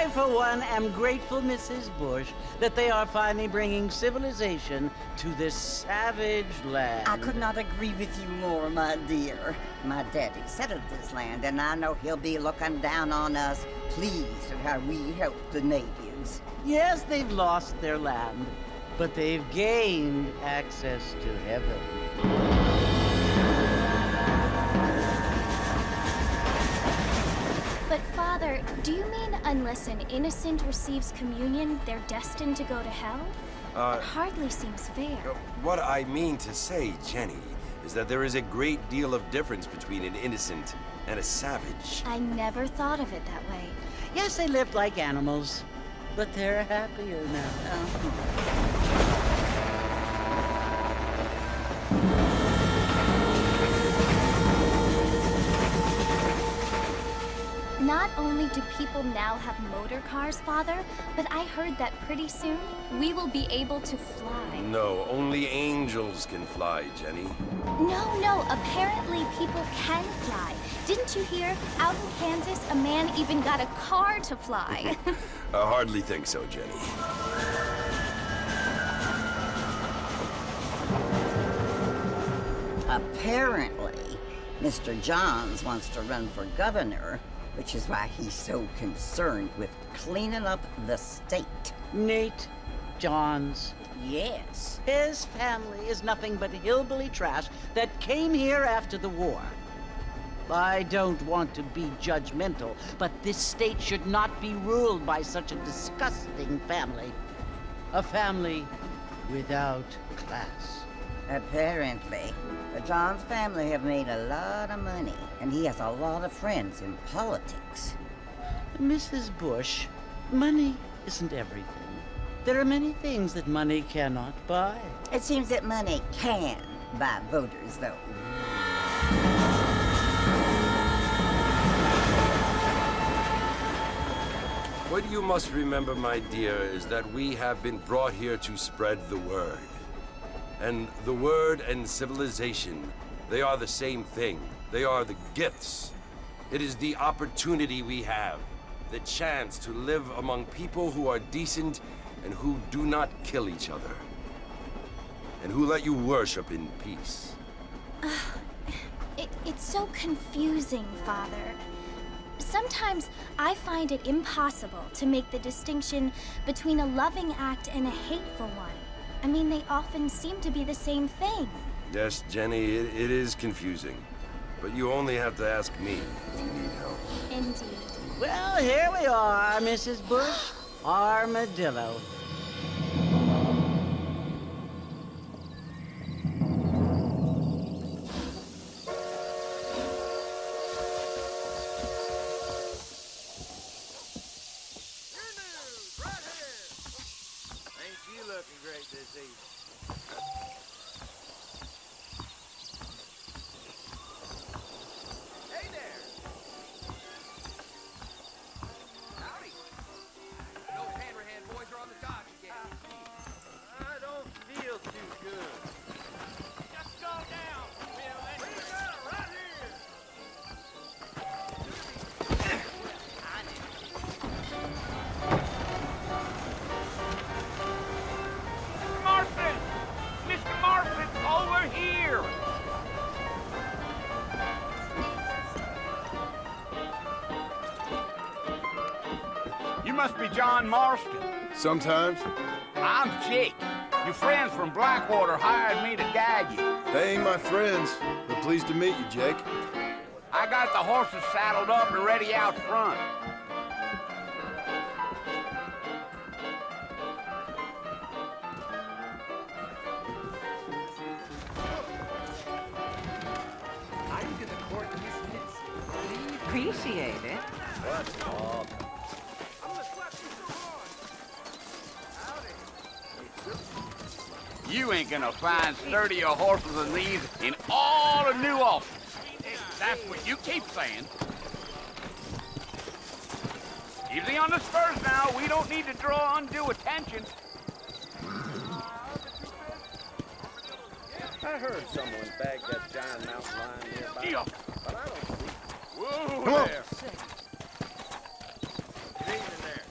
I, for one, am grateful, Mrs. Bush, that they are finally bringing civilization to this savage land. I could not agree with you more, my dear. My daddy settled this land, and I know he'll be looking down on us, pleased at how we help the natives. Yes, they've lost their land, but they've gained access to heaven. But Father, do you mean unless an innocent receives communion, they're destined to go to hell? That hardly seems fair. What I mean to say, Jenny, is that there is a great deal of difference between an innocent and a savage. I never thought of it that way. Yes, they lived like animals, but they're happier now. Not only do people now have motor cars, Father, but I heard that pretty soon we will be able to fly. No, only angels can fly, Jenny. No, apparently people can fly. Didn't you hear? Out in Kansas, a man even got a car to fly. I hardly think so, Jenny. Apparently, Mr. Johns wants to run for governor, which is why he's so concerned with cleaning up the state. Nate Johns. Yes. His family is nothing but hillbilly trash that came here after the war. I don't want to be judgmental, but this state should not be ruled by such a disgusting family. A family without class. Apparently. The Johns family have made a lot of money, and he has a lot of friends in politics. Mrs. Bush, money isn't everything. There are many things that money cannot buy. It seems that money can buy voters, though. What you must remember, my dear, is that we have been brought here to spread the word. And the word and civilization, they are the same thing. They are the gifts. It is the opportunity we have, the chance to live among people who are decent and who do not kill each other, and who let you worship in peace. It's so confusing, Father. Sometimes I find it impossible to make the distinction between a loving act and a hateful one. I mean, they often seem to be the same thing. Yes, Jenny, it is confusing. But you only have to ask me if you need help. Indeed. Well, here we are, Mrs. Bush. Armadillo. Looking great this evening. Hey there! Howdy! Those hand boys are on the dodge again. I don't feel too good. Just go down, Bill. Right here! I Mr. Marston, over here! You must be John Marston. Sometimes. I'm Jake. Your friends from Blackwater hired me to guide you. They ain't my friends, but pleased to meet you, Jake. I got the horses saddled up and ready out front. Appreciate it. You ain't gonna find sturdier horses than these in all of New Orleans. That's what you keep saying. Easy on the spurs now. We don't need to draw undue attention. I heard someone bagged that giant mountain lion nearby, Yeah. but I don't see. Whoa Come on. there. Good evening there.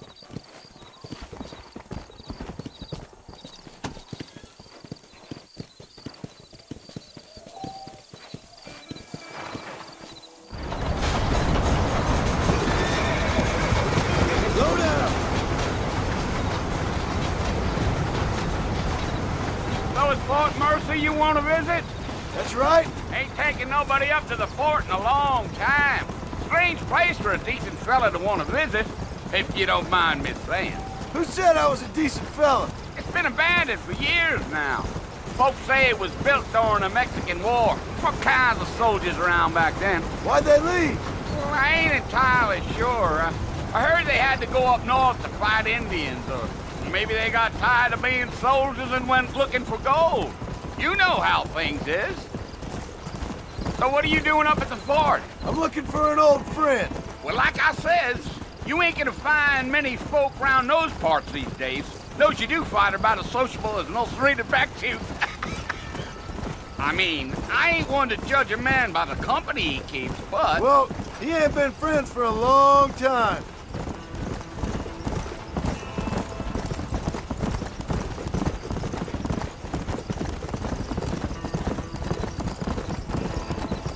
me you want to visit? That's right. Ain't taking nobody up to the fort in a long time. Strange place for a decent fella to want to visit, if you don't mind me saying. Who said I was a decent fella? It's been abandoned for years now. Folks say it was built during the Mexican War. What kinds of soldiers around back then? Why'd they leave? Well, I ain't entirely sure. I heard they had to go up north to fight Indians, or maybe they got tired of being soldiers and went looking for gold. You know how things is. So what are you doing up at the fort? I'm looking for an old friend. Well, like I says, you ain't gonna find many folk around those parts these days. Those you do find are about as sociable as an ulcerated back tooth. I mean, I ain't one to judge a man by the company he keeps, but... Well, he ain't been friends for a long time.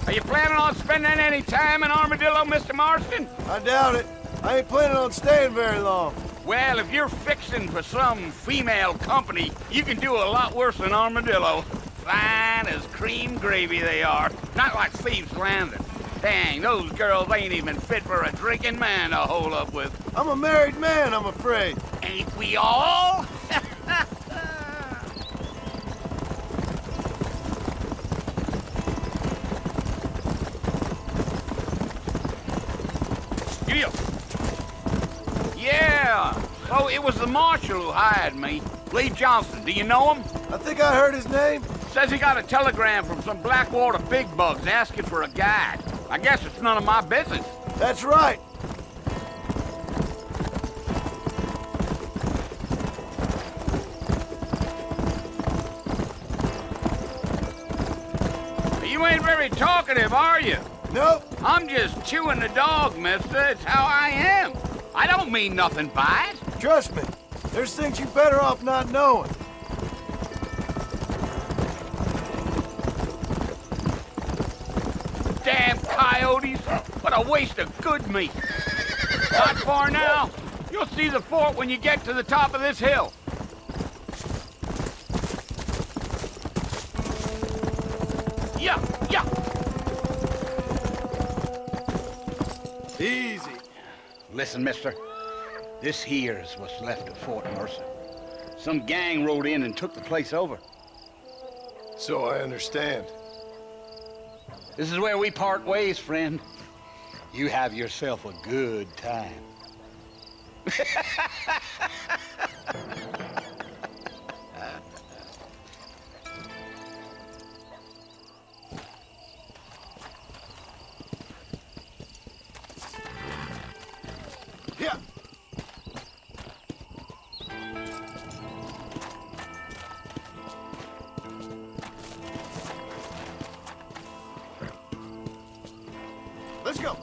Are you planning on spending any time in Armadillo, Mr. Marston? I doubt it. I ain't planning on staying very long. Well, if you're fixing for some female company, you can do a lot worse than Armadillo. Fine as cream gravy they are. Not like Thieves' Landing. Dang, those girls ain't even fit for a drinking man to hole up with. I'm a married man, I'm afraid. Ain't we all? Yeah, so it was the marshal who hired me. Lee Johnson, do you know him? I think I heard his name. Says he got a telegram from some Blackwater big bugs asking for a guide. I guess it's none of my business. That's right. You ain't very talkative, are you? Nope. I'm just chewing the dog, mister. It's how I am. I don't mean nothing by it. Trust me. There's things you're better off not knowing. Damn coyotes. What a waste of good meat. Not far now. You'll see the fort when you get to the top of this hill. Yeah. Easy. Listen, mister. This here's what's left of Fort Mercer. Some gang rode in and took the place over. So I understand. This is where we part ways, friend. You have yourself a good time. Yeah. Let's go.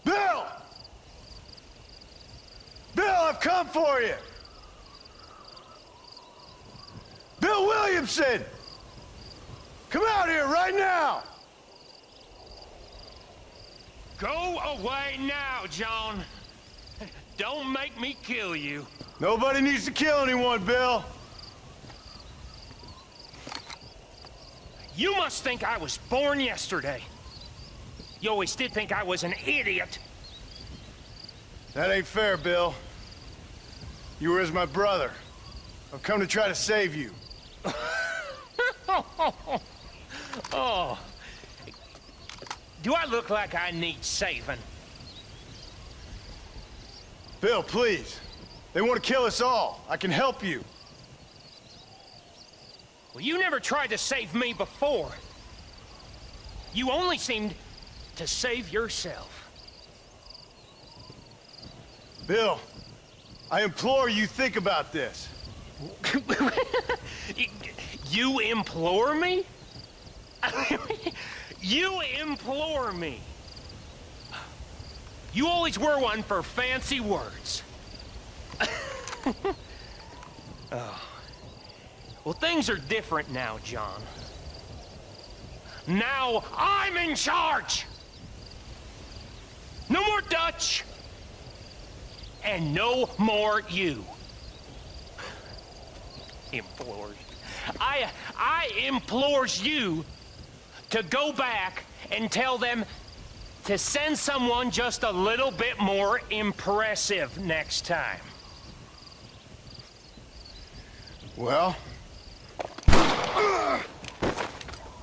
Bill! Bill, I've come for you! Bill Williamson! Come out here right now! Go away now, John. Don't make me kill you. Nobody needs to kill anyone, Bill. You must think I was born yesterday. You always did think I was an idiot. That ain't fair, Bill. You were as my brother. I've come to try to save you. Oh. Do I look like I need saving? Bill, please. They want to kill us all. I can help you. Well, you never tried to save me before. You only seemed to save yourself. Bill, I implore you think about this. You implore me? You implore me. You always were one for fancy words. Well, things are different now, John. Now I'm in charge! No more Dutch! And no more you. Implores. I implores you to go back and tell them to send someone just a little bit more impressive next time. Well?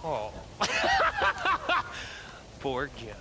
Oh. Poor John.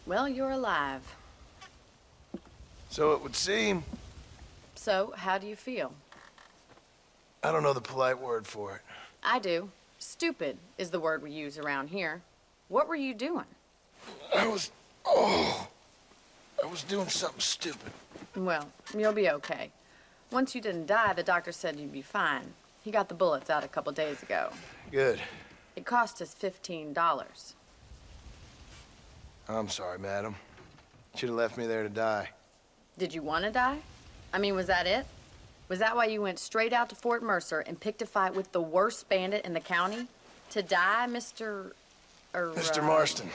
Well, you're alive. So it would seem. So, how do you feel? I don't know the polite word for it. I do. Stupid is the word we use around here. What were you doing? I was doing something stupid. Well, you'll be okay. Once you didn't die, the doctor said you'd be fine. He got the bullets out a couple days ago. Good. It cost us $15. I'm sorry, madam. Should have left me there to die. Did you want to die? I mean, was that it? Was that why you went straight out to Fort Mercer and picked a fight with the worst bandit in the county? To die, Mr. Mr. Marston.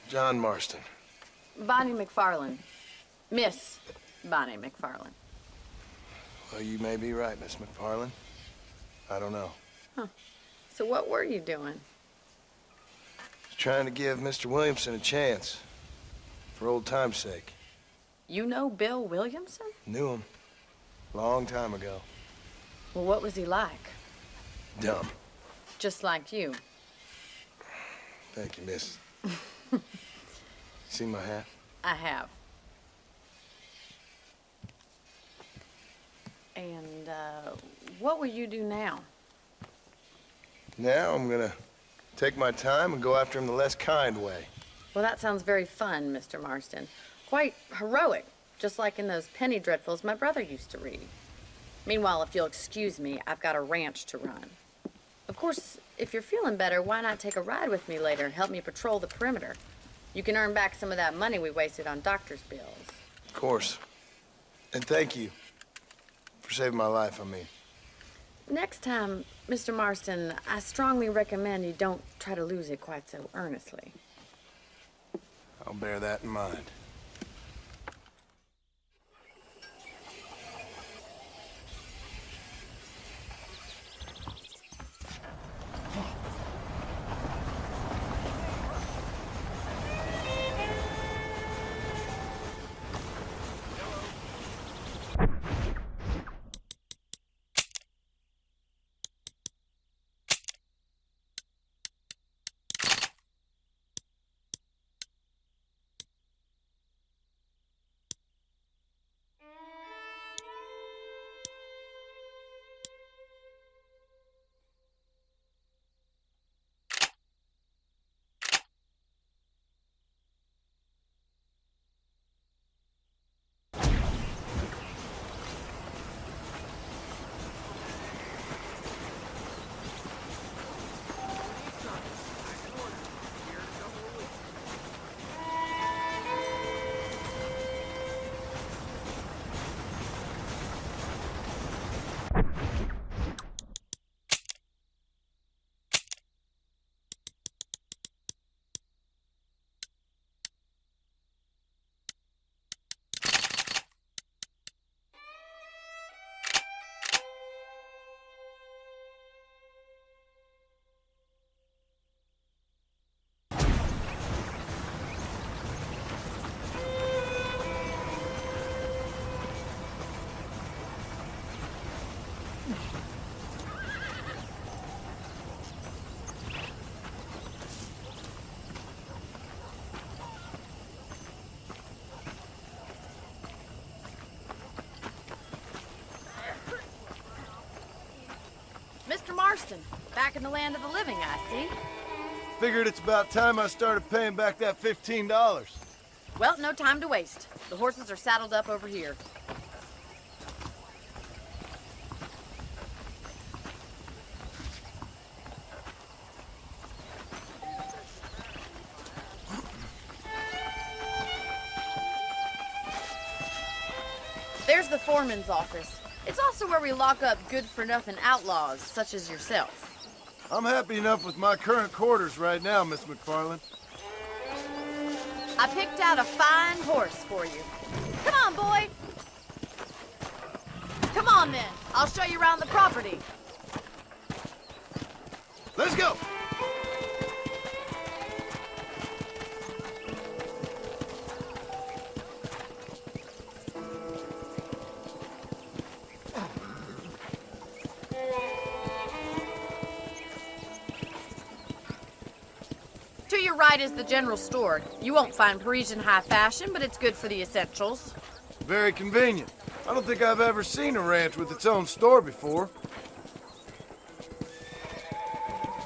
John Marston. Bonnie McFarland. Miss Bonnie McFarland. Well, you may be right, Miss McFarland. I don't know. Huh. So what were you doing? Trying to give Mr. Williamson a chance. For old time's sake. You know Bill Williamson? Knew him. Long time ago. Well, what was he like? Dumb. Just like you. Thank you, miss. See my hat? I have. And, what will you do now? Now I'm gonna take my time and go after him the less kind way. Well, that sounds very fun, Mr. Marston. Quite heroic, just like in those penny dreadfuls my brother used to read. Meanwhile, if you'll excuse me, I've got a ranch to run. Of course, if you're feeling better, why not take a ride with me later and help me patrol the perimeter? You can earn back some of that money we wasted on doctor's bills. Of course. And thank you for saving my life, I mean. Next time, Mr. Marston, I strongly recommend you don't try to lose it quite so earnestly. I'll bear that in mind. Marston, back in the land of the living, I see. Figured it's about time I started paying back that $15. Well, no time to waste. The horses are saddled up over here. There's the foreman's office. It's also where we lock up good-for-nothing outlaws, such as yourself. I'm happy enough with my current quarters right now, Miss McFarland. I picked out a fine horse for you. Come on, boy. Come on, then. I'll show you around the property. Let's go! To your right is the general store. You won't find Parisian high fashion, but it's good for the essentials. Very convenient. I don't think I've ever seen a ranch with its own store before.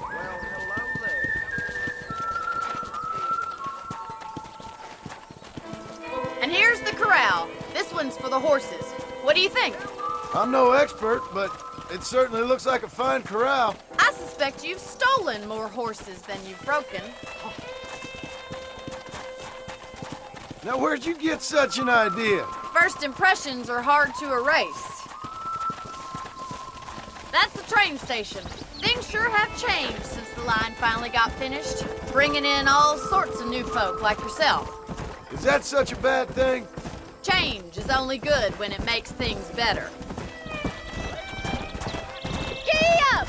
Well, hello there. And here's the corral. This one's for the horses. What do you think? I'm no expert, but it certainly looks like a fine corral. I suspect you've stolen more horses than you've broken. Now, where'd you get such an idea? First impressions are hard to erase. That's the train station. Things sure have changed since the line finally got finished, bringing in all sorts of new folk like yourself. Is that such a bad thing? Change is only good when it makes things better. Giddy up!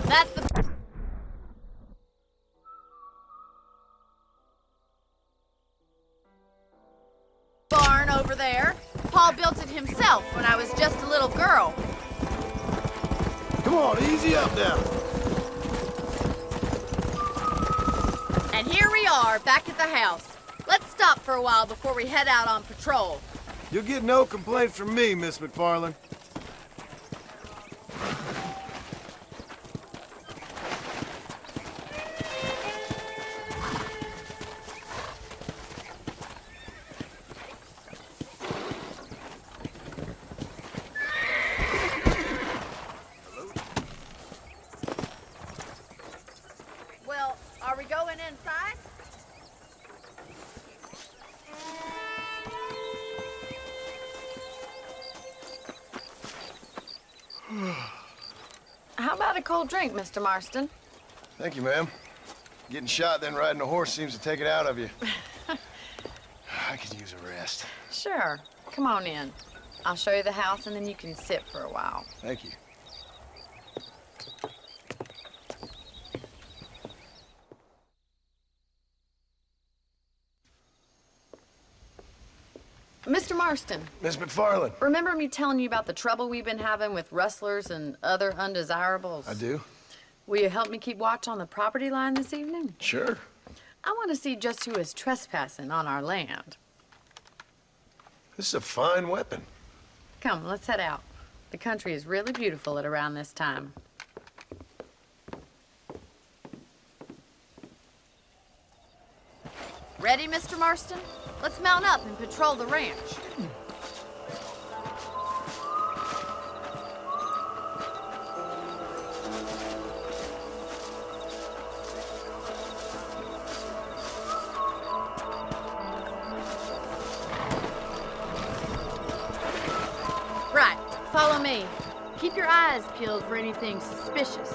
That's the barn over there. Paul built it himself when I was just a little girl. Come on, easy up now. And here we are, back at the house. Let's stop for a while before we head out on patrol. You'll get no complaints from me, Miss McFarland. Well, are we going inside? How about a cold drink, Mr. Marston? Thank you, ma'am. Getting shot, then riding a horse seems to take it out of you. I could use a rest. Sure. Come on in. I'll show you the house, and then you can sit for a while. Thank you. Mr. Marston, Miss McFarland. remember me telling you about the trouble we've been having with rustlers and other undesirables? I do. Will you help me keep watch on the property line this evening? Sure. I want to see just who is trespassing on our land. This is a fine weapon. Come, let's head out. The country is really beautiful at around this time. Ready, Mr. Marston? Let's mount up and patrol the ranch. Right, follow me. Keep your eyes peeled for anything suspicious.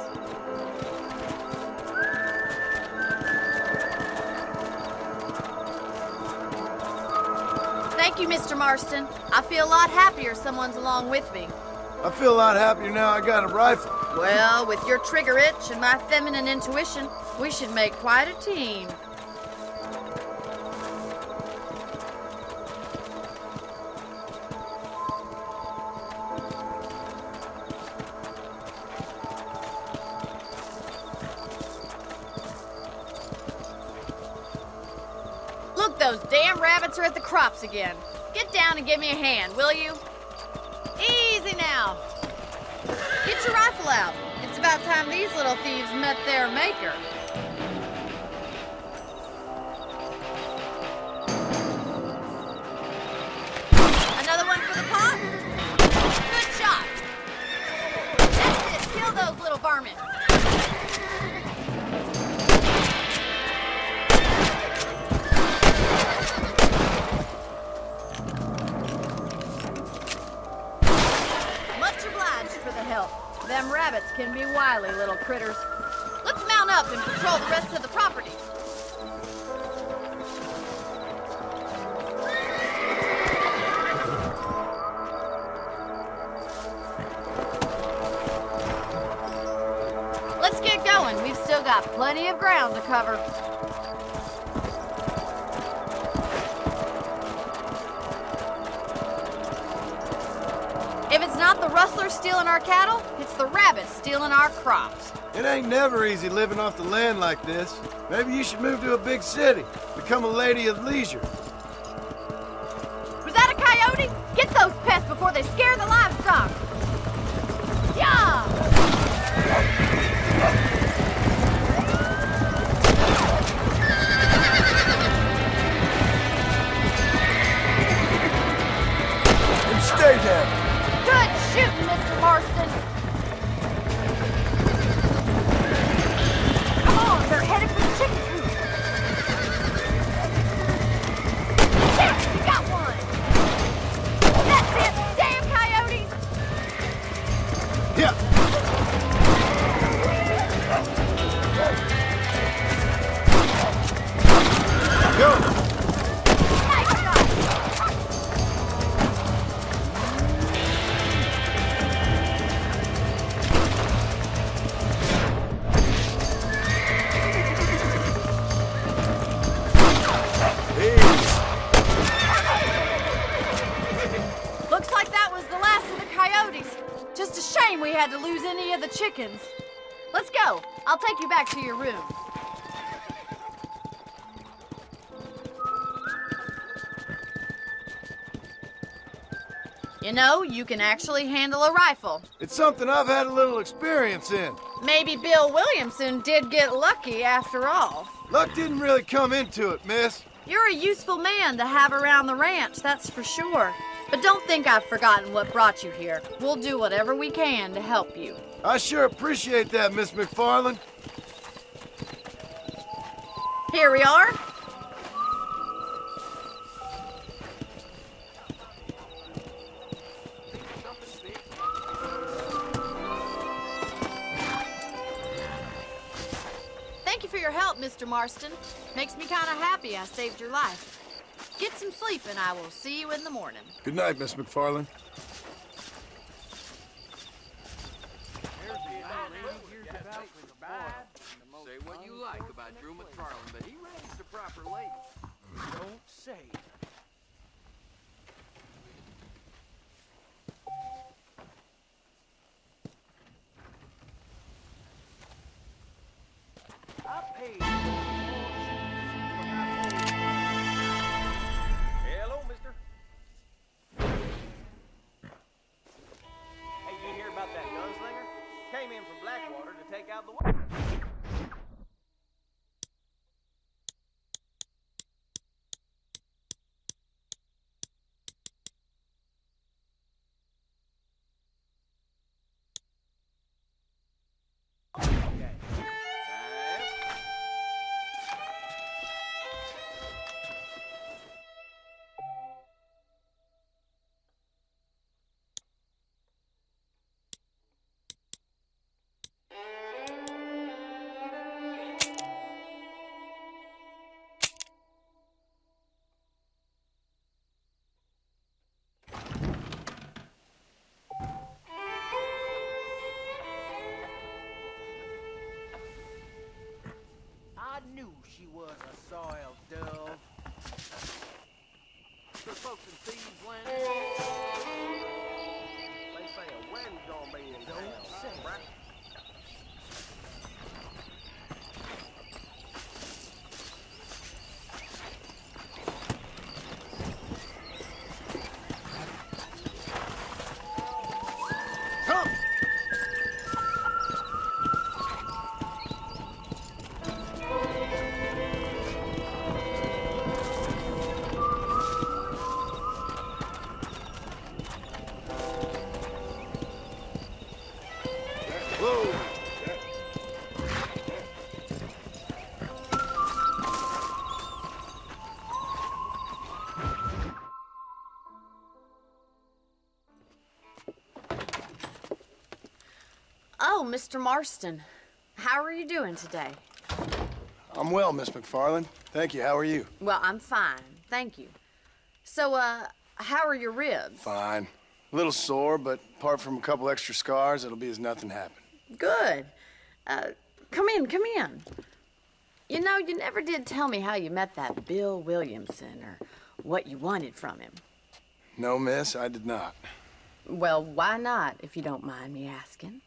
Thank you, Mr. Marston. I feel a lot happier someone's along with me. I feel a lot happier now I got a rifle. Well, with your trigger itch and my feminine intuition, we should make quite a team. Look, those damn rabbits are at the crops again. Get down and give me a hand, will you? Easy now. Get your rifle out. It's about time these little thieves met their maker. Another one for the pot? Good shot. That's it. Kill those little varmints. Them rabbits can be wily little critters. Let's mount up and patrol the rest of the property. Let's get going. We've still got plenty of ground to cover. If it's not the rustlers stealing our cattle, it's the rabbits stealing our crops. It ain't never easy living off the land like this. Maybe you should move to a big city, become a lady of leisure. Was that a coyote? Get those pests before they scare the livestock. Yeah! And stay down. Good shooting, Mr. Marston. Come on, they're headed for the chicken coop. There, you got one. That's it, damn coyotes. Yeah. Go. Just a shame we had to lose any of the chickens. Let's go. I'll take you back to your room. You know, you can actually handle a rifle. It's something I've had a little experience in. Maybe Bill Williamson did get lucky after all. Luck didn't really come into it, miss. You're a useful man to have around the ranch, that's for sure. But don't think I've forgotten what brought you here. We'll do whatever we can to help you. I sure appreciate that, Miss McFarland. Here we are. Thank you for your help, Mr. Marston. Makes me kind of happy I saved your life. Get some sleep and I will see you in the morning. Good night, Miss McFarland. Say what you like about Drew McFarland, but he raised a proper lady. Don't say it. I paid. Hello, mister. Hey, you hear about that gunslinger? Came in from Blackwater to take out the water. I knew she was a soiled dove. The folks in Thieves Land. They say a wedding's gonna be in town. Don't say right? Mr. Marston. How are you doing today? I'm well, Miss McFarland. Thank you. How are you? Well, I'm fine, thank you. So, how are your ribs? Fine. A little sore, but apart from a couple extra scars, it'll be as nothing happened. Good. Come in, come in. You know, you never did tell me how you met that Bill Williamson or what you wanted from him. No, miss, I did not. Well, why not, if you don't mind me asking?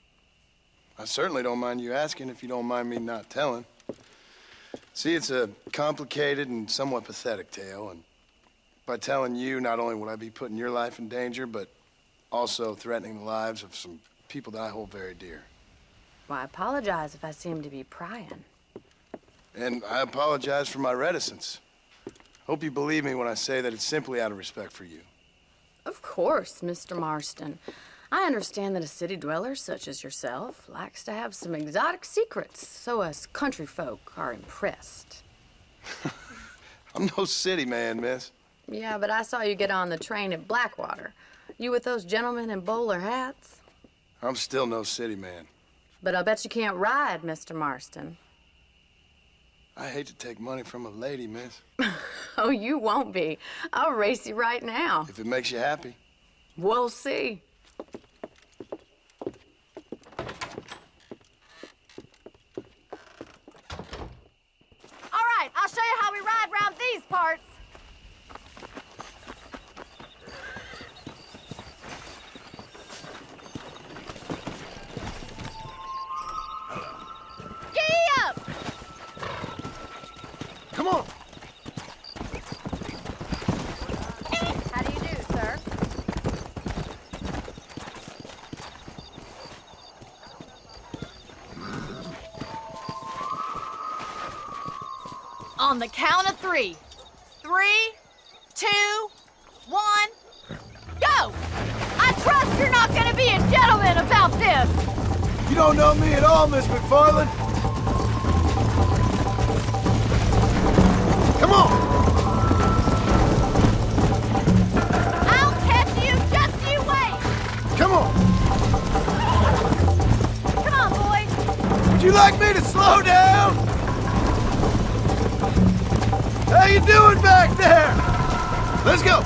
I certainly don't mind you asking if you don't mind me not telling. See, it's a complicated and somewhat pathetic tale, and by telling you, not only would I be putting your life in danger, but also threatening the lives of some people that I hold very dear. Well, I apologize if I seem to be prying. And I apologize for my reticence. Hope you believe me when I say that it's simply out of respect for you. Of course, Mr. Marston. I understand that a city dweller such as yourself likes to have some exotic secrets, so us country folk are impressed. I'm no city man, miss. Yeah, but I saw you get on the train at Blackwater. You with those gentlemen in bowler hats? I'm still no city man. But I bet you can't ride, Mr. Marston. I hate to take money from a lady, miss. Oh, you won't be. I'll race you right now. If it makes you happy. We'll see. All right, I'll show you how we ride round these parts. Giddy up! Come on! How do you do, sir? On the count of 3. 3, 2, 1, go! I trust you're not gonna be a gentleman about this! You don't know me at all, Miss McFarland. Come on! I'll catch you, just you wait! Come on! Come on, boys! Would you like me to slow down? How you doing back there? Let's go!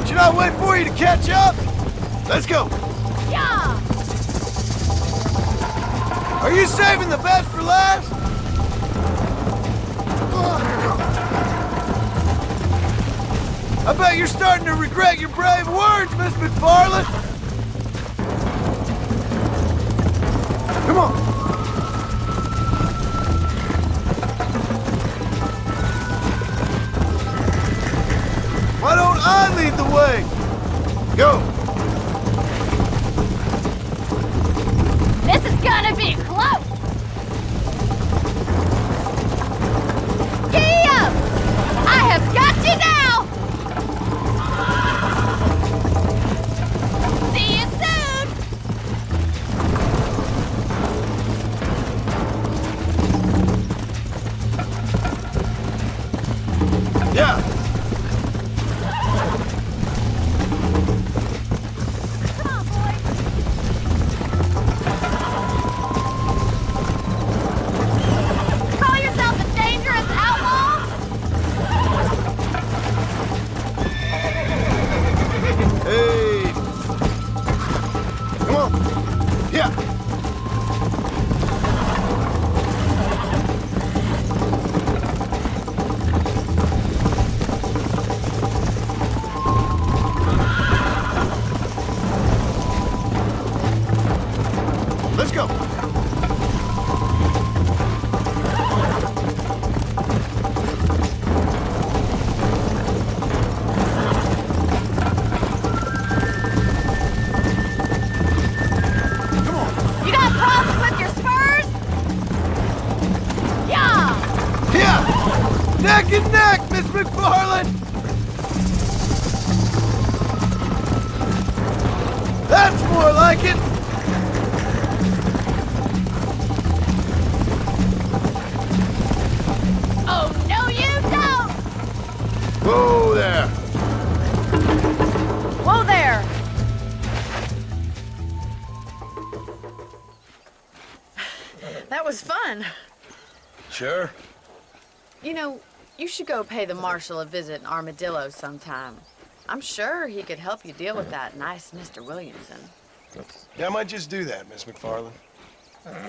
Should I wait for you to catch up? Let's go! Yeah! Are you saving the best for last? I bet you're starting to regret your brave words, Miss McFarland. Come on. Why don't I lead the way? Go. This is gonna be close! Giddy up! I have got you now! See you soon! Yeah. Come on, boys! Call yourself a dangerous outlaw? Hey. Come on. Yeah. Let's go. Come on. You got problems with your spurs? Yeah! Yeah! Neck and neck, Miss McFarland! That's more like it! Oh, no you don't! Whoa there! Whoa there! That was fun. Sure. You know, you should go pay the marshal a visit in Armadillo sometime. I'm sure he could help you deal with that nice Mr. Williamson. Yeah, I might just do that, Miss McFarland.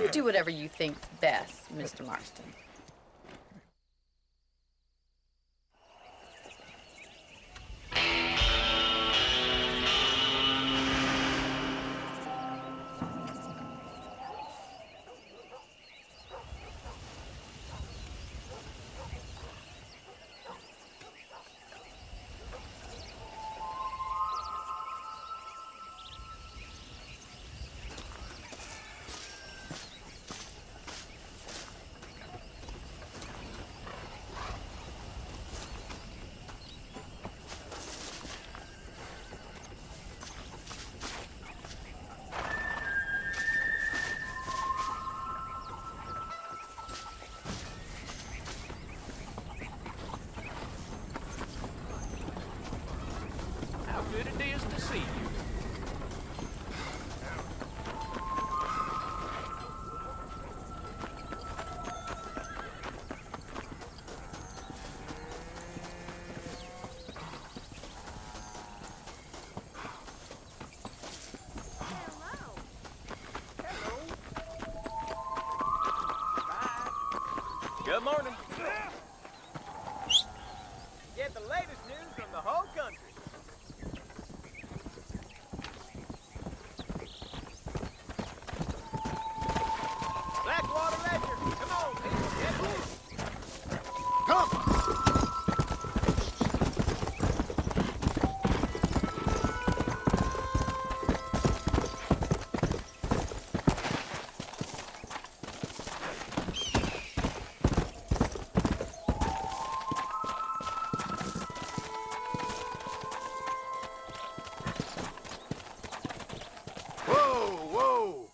You do whatever you think's best, Mr. Marston. How good it is to see you. Good morning. Get the latest news from the whole country. Blackwater Ledger, come on, people, get ready. Come! Whoa, whoa!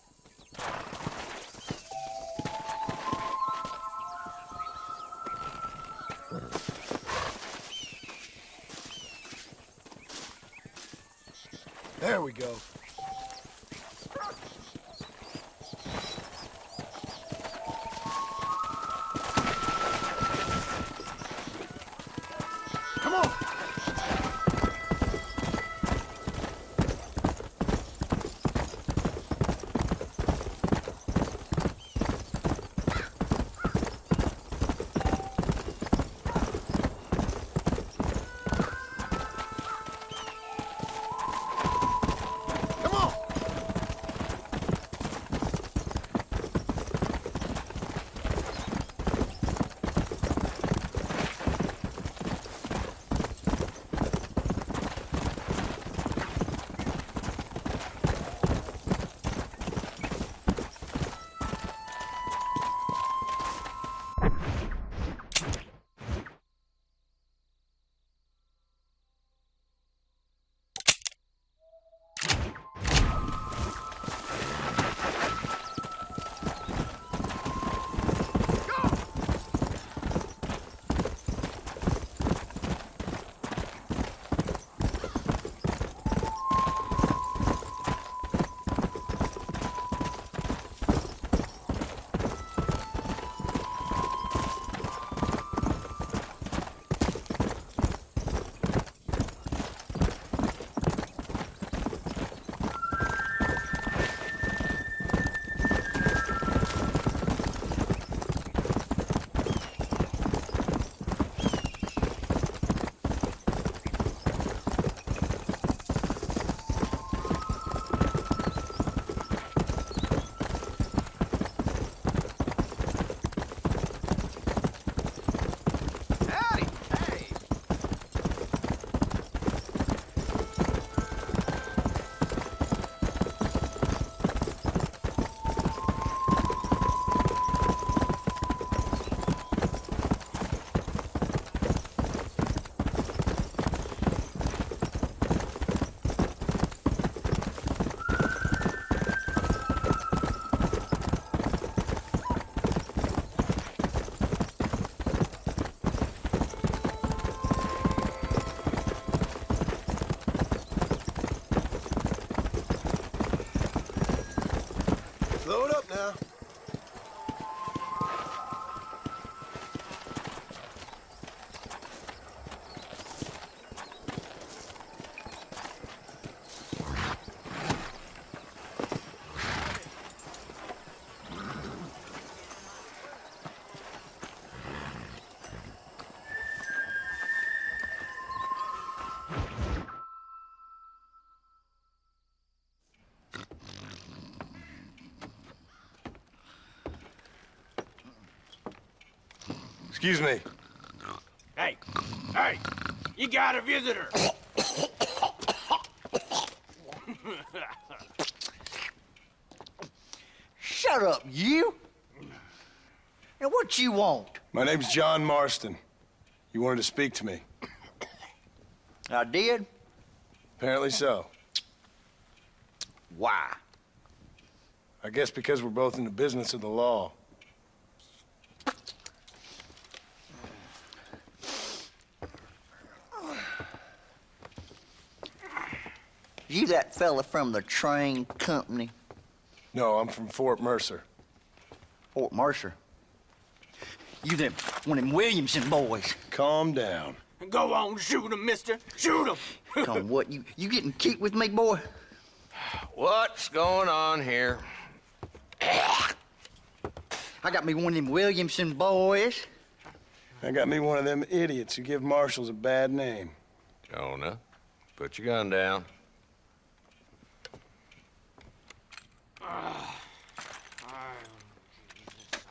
There we go. Come on! Come on! Howdy. Hey. Load up now. Excuse me. Hey, hey, you got a visitor. Shut up, you! And what you want? My name's John Marston. You wanted to speak to me. I did? Apparently so. Why? I guess because we're both in the business of the law. You that fella from the train company? No, I'm from Fort Mercer. Fort Mercer? You them one of them Williamson boys. Calm down. Go on, shoot him, mister. Shoot him. Come what, you getting cute with me, boy? What's going on here? I got me one of them Williamson boys. I got me one of them idiots who give marshals a bad name. Jonah, put your gun down.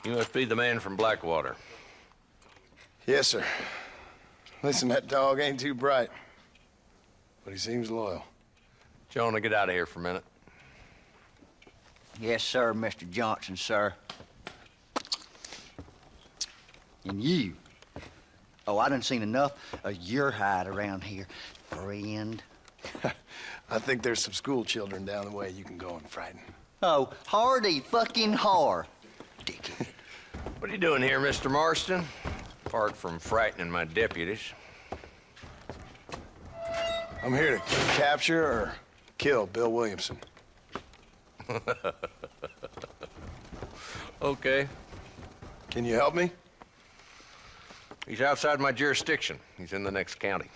You must be the man from Blackwater. Yes, sir. Listen, that dog ain't too bright, but he seems loyal. Jonah, get out of here for a minute. Yes, sir, Mr. Johnson, sir. And you. Oh, I done seen enough of your hide around here, friend. I think there's some school children down the way you can go and frighten. Oh, hardy fucking har. Dickhead. What are you doing here, Mr. Marston? Apart from frightening my deputies. I'm here to capture or kill Bill Williamson. Okay. Can you help me? He's outside my jurisdiction. He's in the next county.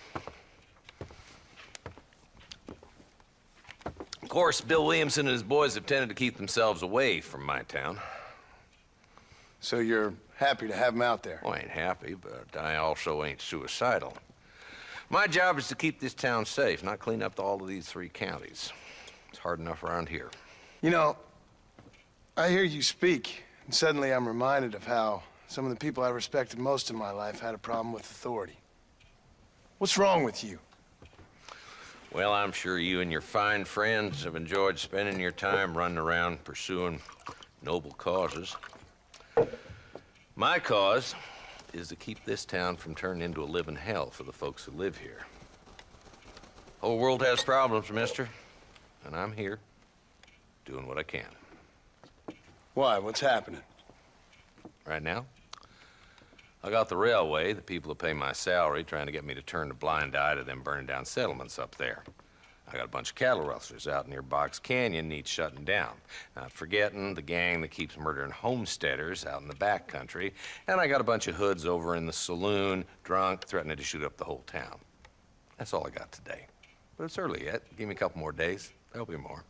Of course, Bill Williamson and his boys have tended to keep themselves away from my town. So you're happy to have him out there? Well, I ain't happy, but I also ain't suicidal. My job is to keep this town safe, not clean up all of these 3 counties. It's hard enough around here. You know, I hear you speak, and suddenly I'm reminded of how some of the people I respected most in my life had a problem with authority. What's wrong with you? Well, I'm sure you and your fine friends have enjoyed spending your time running around pursuing noble causes. My cause is to keep this town from turning into a living hell for the folks who live here. Whole world has problems, mister, and I'm here doing what I can. Why? What's happening? Right now, I got the railway, the people who pay my salary, trying to get me to turn a blind eye to them burning down settlements up there. I got a bunch of cattle rustlers out near Box Canyon needs shutting down. Not forgetting the gang that keeps murdering homesteaders out in the back country. And I got a bunch of hoods over in the saloon, drunk, threatening to shoot up the whole town. That's all I got today. But it's early yet. Give me a couple more days. There'll be more.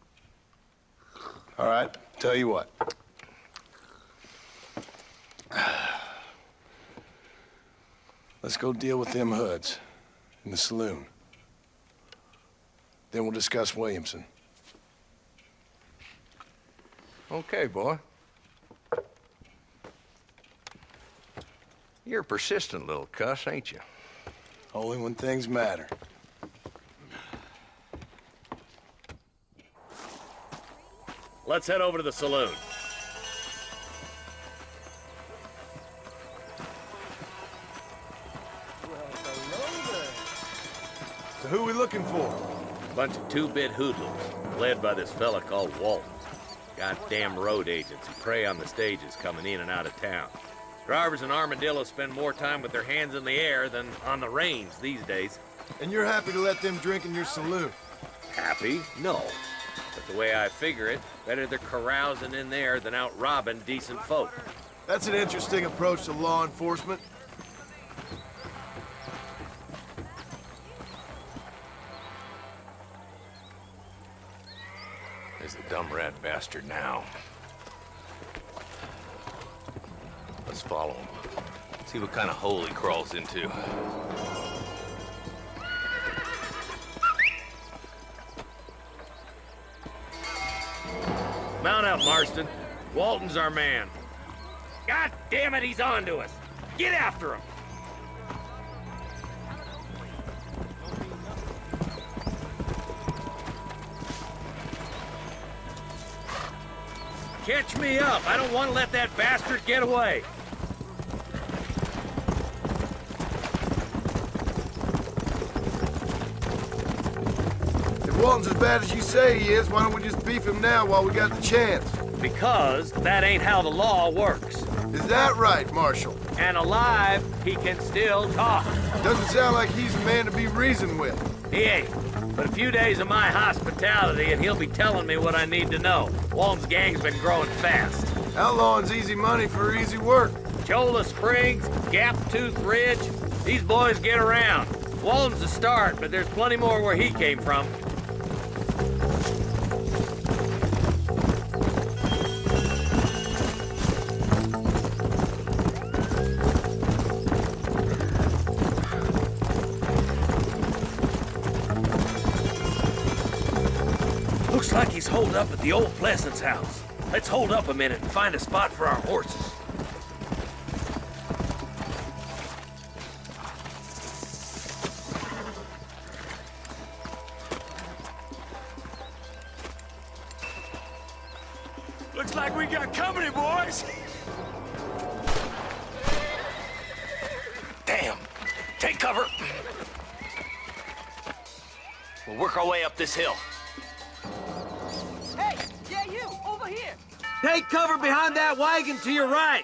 All right, tell you what. Let's go deal with them hoods in the saloon. Then we'll discuss Williamson. Okay, boy. You're a persistent little cuss, ain't you? Only when things matter. Let's head over to the saloon. So who are we looking for? A bunch of 2-bit hoodlums, led by this fella called Walton. Goddamn road agents who prey on the stages coming in and out of town. Drivers in Armadillo spend more time with their hands in the air than on the reins these days. And you're happy to let them drink in your saloon? Happy? No. But the way I figure it, better they're carousing in there than out robbing decent folk. That's an interesting approach to law enforcement. There's the dumb rat bastard now. Let's follow him. See what kind of hole he crawls into. Mount out, Marston. Walton's our man. God damn it, he's on to us. Get after him! Catch me up. I don't want to let that bastard get away. If Walton's as bad as you say he is, why don't we just beef him now while we got the chance? Because that ain't how the law works. Is that right, Marshal? And alive, he can still talk. Doesn't sound like he's a man to be reasoned with. He ain't. But a few days of my hospitality and he'll be telling me what I need to know. Walton's gang's been growing fast. Outlawing's easy money for easy work. Cholla Springs, Gap Tooth Ridge, these boys get around. Walton's the start, but there's plenty more where he came from. Looks like he's holed up at the old Pleasance house. Let's hold up a minute and find a spot for our horses. Looks like we got company, boys. Damn. Take cover. We'll work our way up this hill. Hey, yeah, you, over here. Take cover behind that wagon to your right.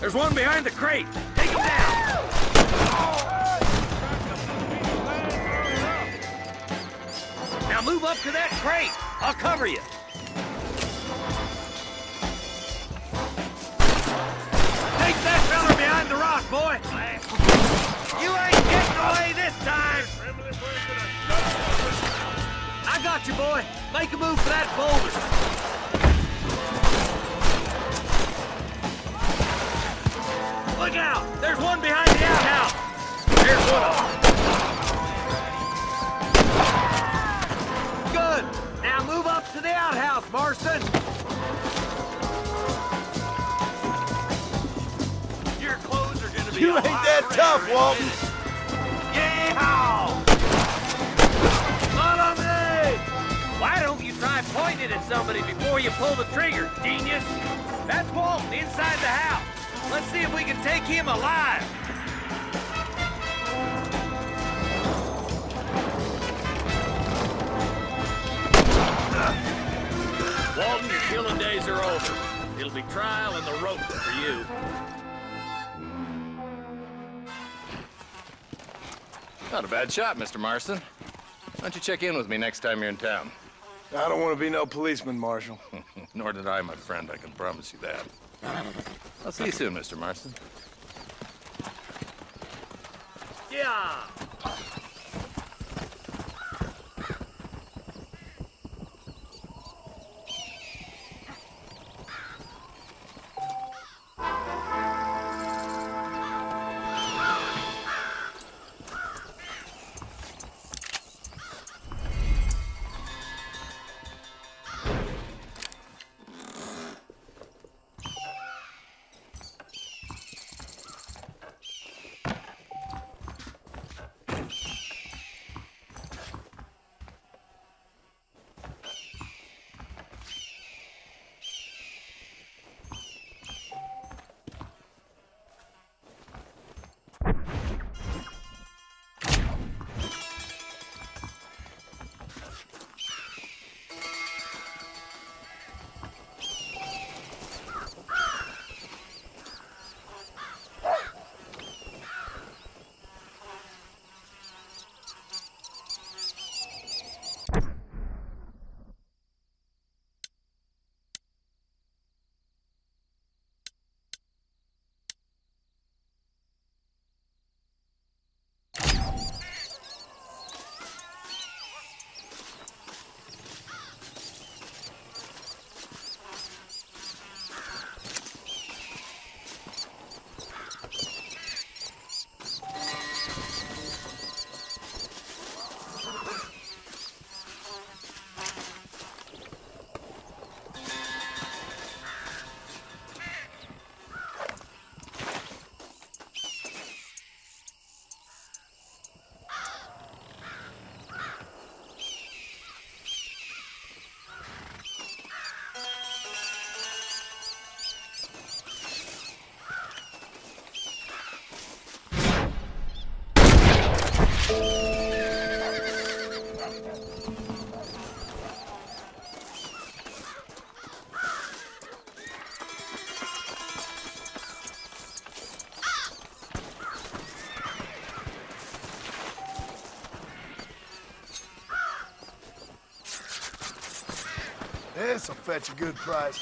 There's one behind the crate. Take him down. Now move up to that crate. I'll cover you. Take that fella behind the rock, boy. You ain't getting away this time. I got you, boy. Make a move for that boulder. Look out! There's one behind the outhouse! There's one of them. Good! Now move up to the outhouse, Marston! Your clothes are gonna be You ain't that tough, Walton! Yeehaw! Follow me! Why don't you try pointing at somebody before you pull the trigger, genius? That's Walton inside the house. Let's see if we can take him alive. Walton, your killing days are over. It'll be trial and the rope for you. Not a bad shot, Mr. Marston. Why don't you check in with me next time you're in town? I don't want to be no policeman, Marshal. Nor did I, my friend. I can promise you that. I'll see you soon, Mr. Marston. Yeah. This'll fetch a good price.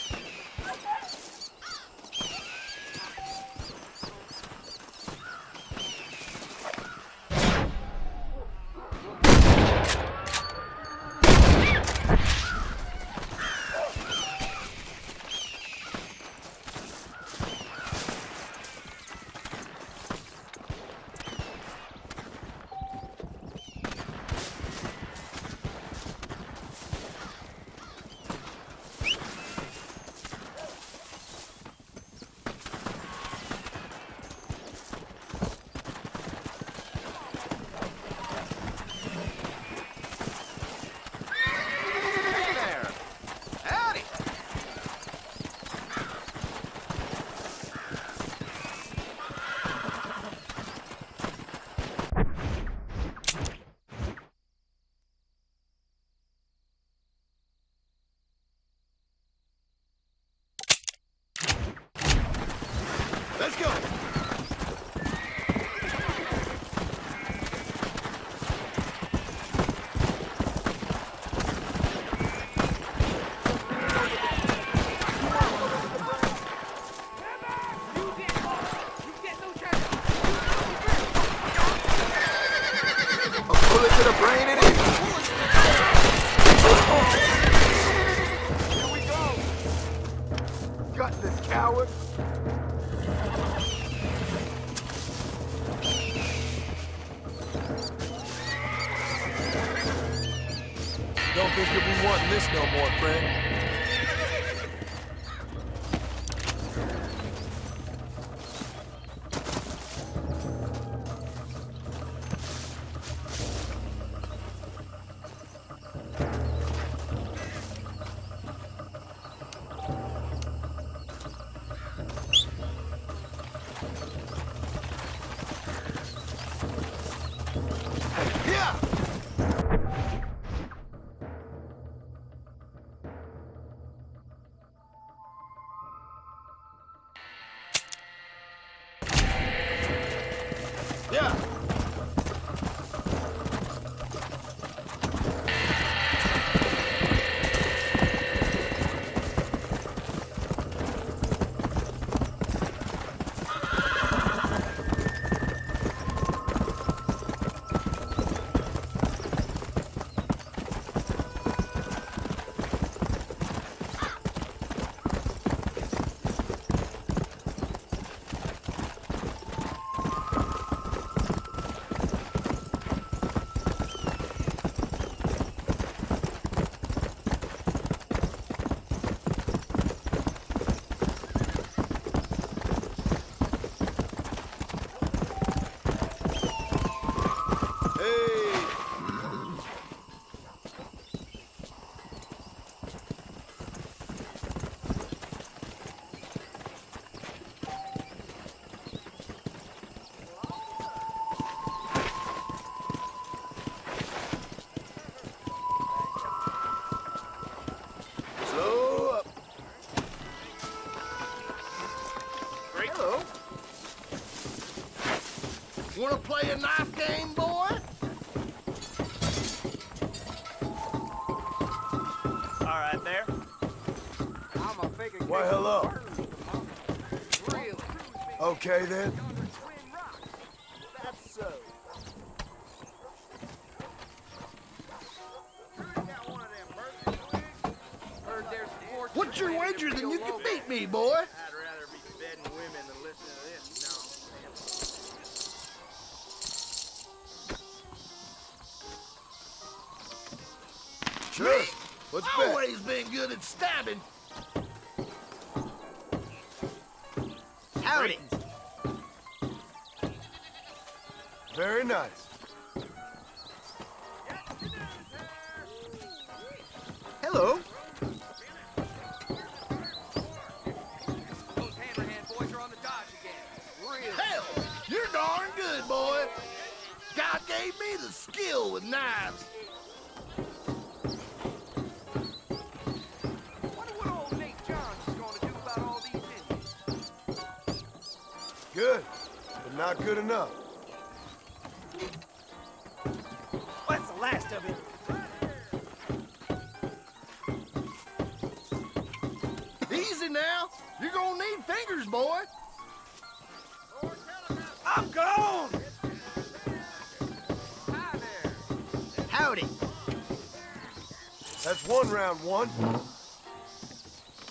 Let's go! A bullet to the brain it is. Here we go. Gutless coward. Don't think you'll be wanting this no more, friend. Yeah! Yeah! Slow up. Hello. Wanna play a knife game, boy? All right there. I'm a figure. Why, hello. Really? Okay, then. That's so. What's your wager than you can beat me, boy? I'd rather be bedding women than listening to this nonsense. Sure. What's bet? Always been good at stabbing. Howdy. Very nice. Hello. Hell, you're darn good, boy. God gave me the skill with knives. Wonder what old Nate Johns is gonna do about all these Indians. Good, but not good enough. That's the last of it. Easy now. You're gonna need fingers, boy. I'm gone! Howdy. That's one round one.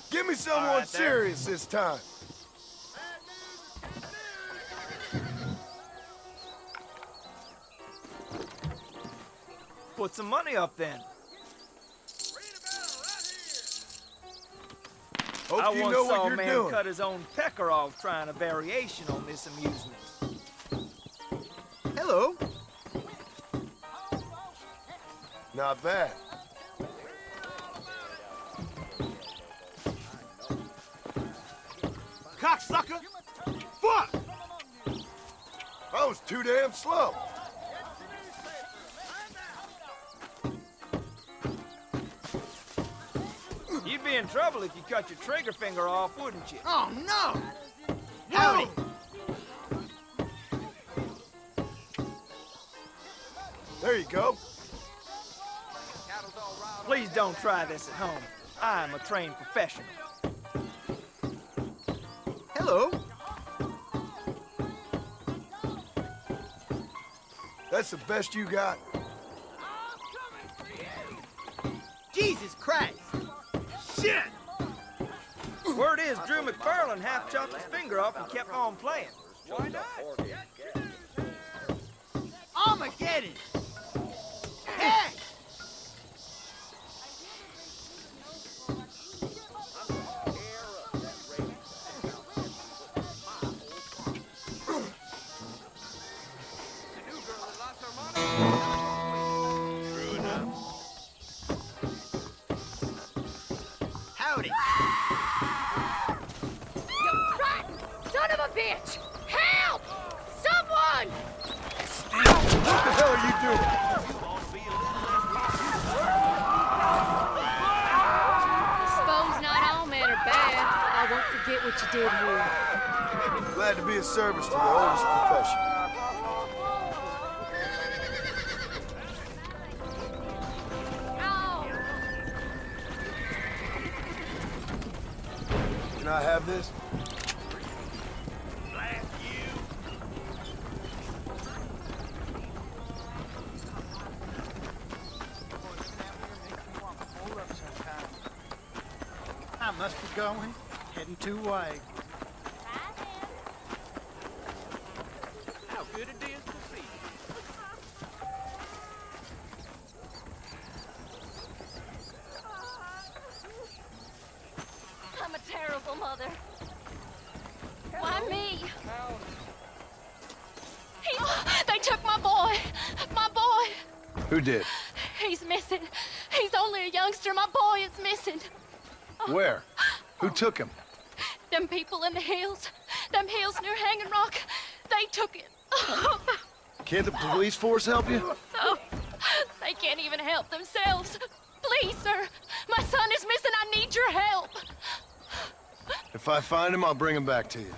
Give me someone right, there. serious this time. Put some money up then. Hope I you once know saw what a you're man doing. cut his own pecker off trying a variation on this amusement. Hello. Not bad. Cocksucker! Fuck! I was too damn slow. You'd be in trouble if you cut your trigger finger off, wouldn't you? Oh, no! Howdy. There you go. Please don't try this at home. I'm a trained professional. Hello. That's the best you got. Jesus Christ. Shit! Word is Drew McFarlane half chopped his finger off and kept on playing. Why not? Armageddon. Heck! Howdy. You rotten son of a bitch! Help! Someone! What the hell are you doing? Suppose not all men are bad. I won't forget what you did here. Glad to be of service to the oldest profession. Can I have this? I must be going. Heading two-way. How good it is to see you. I'm a terrible mother. Why me? They took my boy. My boy. Who did? He's missing. He's only a youngster. My boy is missing. Where? Who took him? Them people in the hills. Them hills near Hanging Rock. They took it. Can't the police force help you? Oh, they can't even help themselves. Please, sir. My son is missing. I need your help. If I find him, I'll bring him back to you.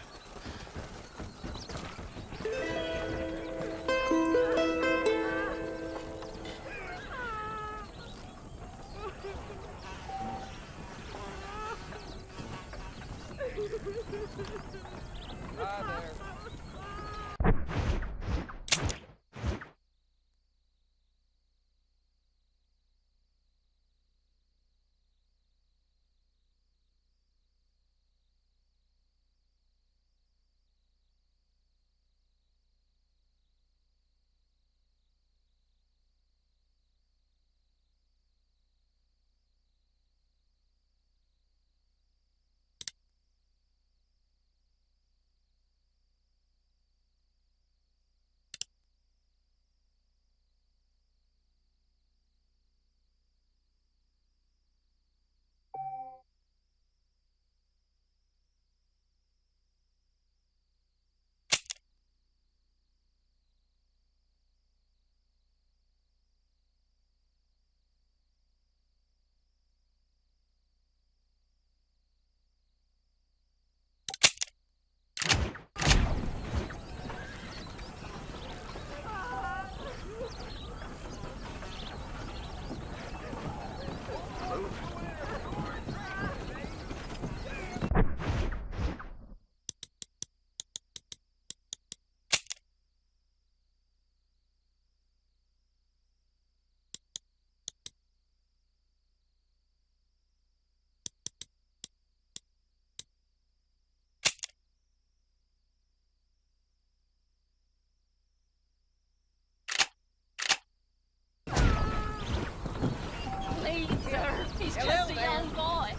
He's just a young boy.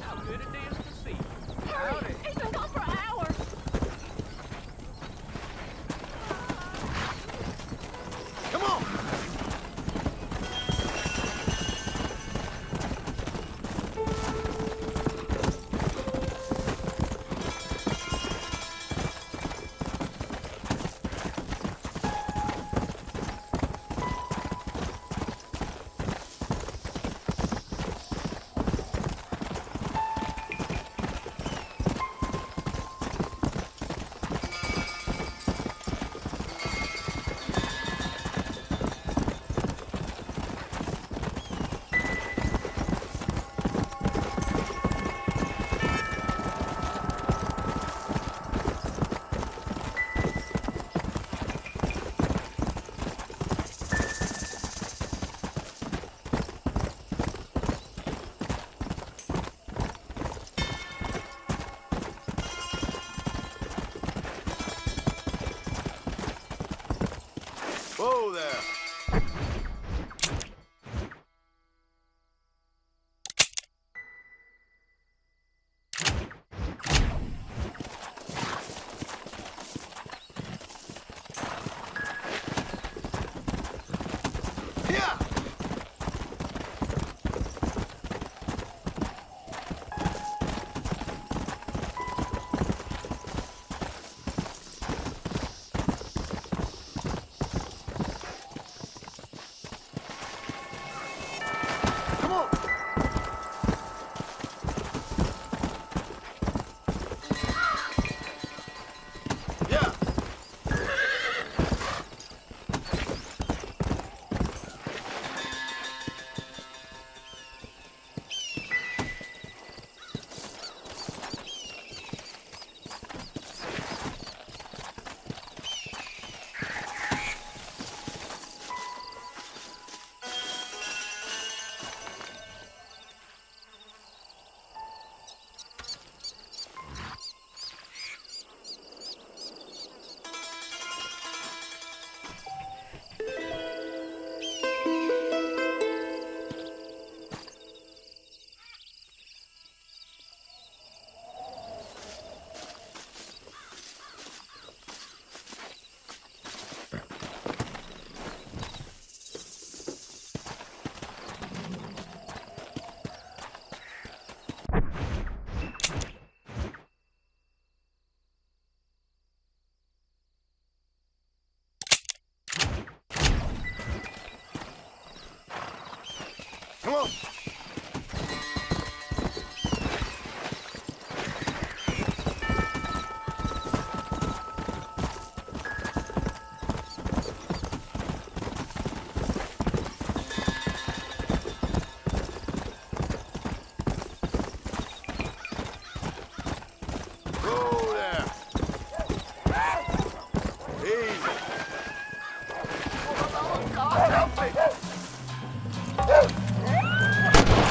How good it is to see you. Hurry! He's been gone for hours. Come on! Whoa there! Yeah! Come on! Yeah! Come on! Whoa there! Easy!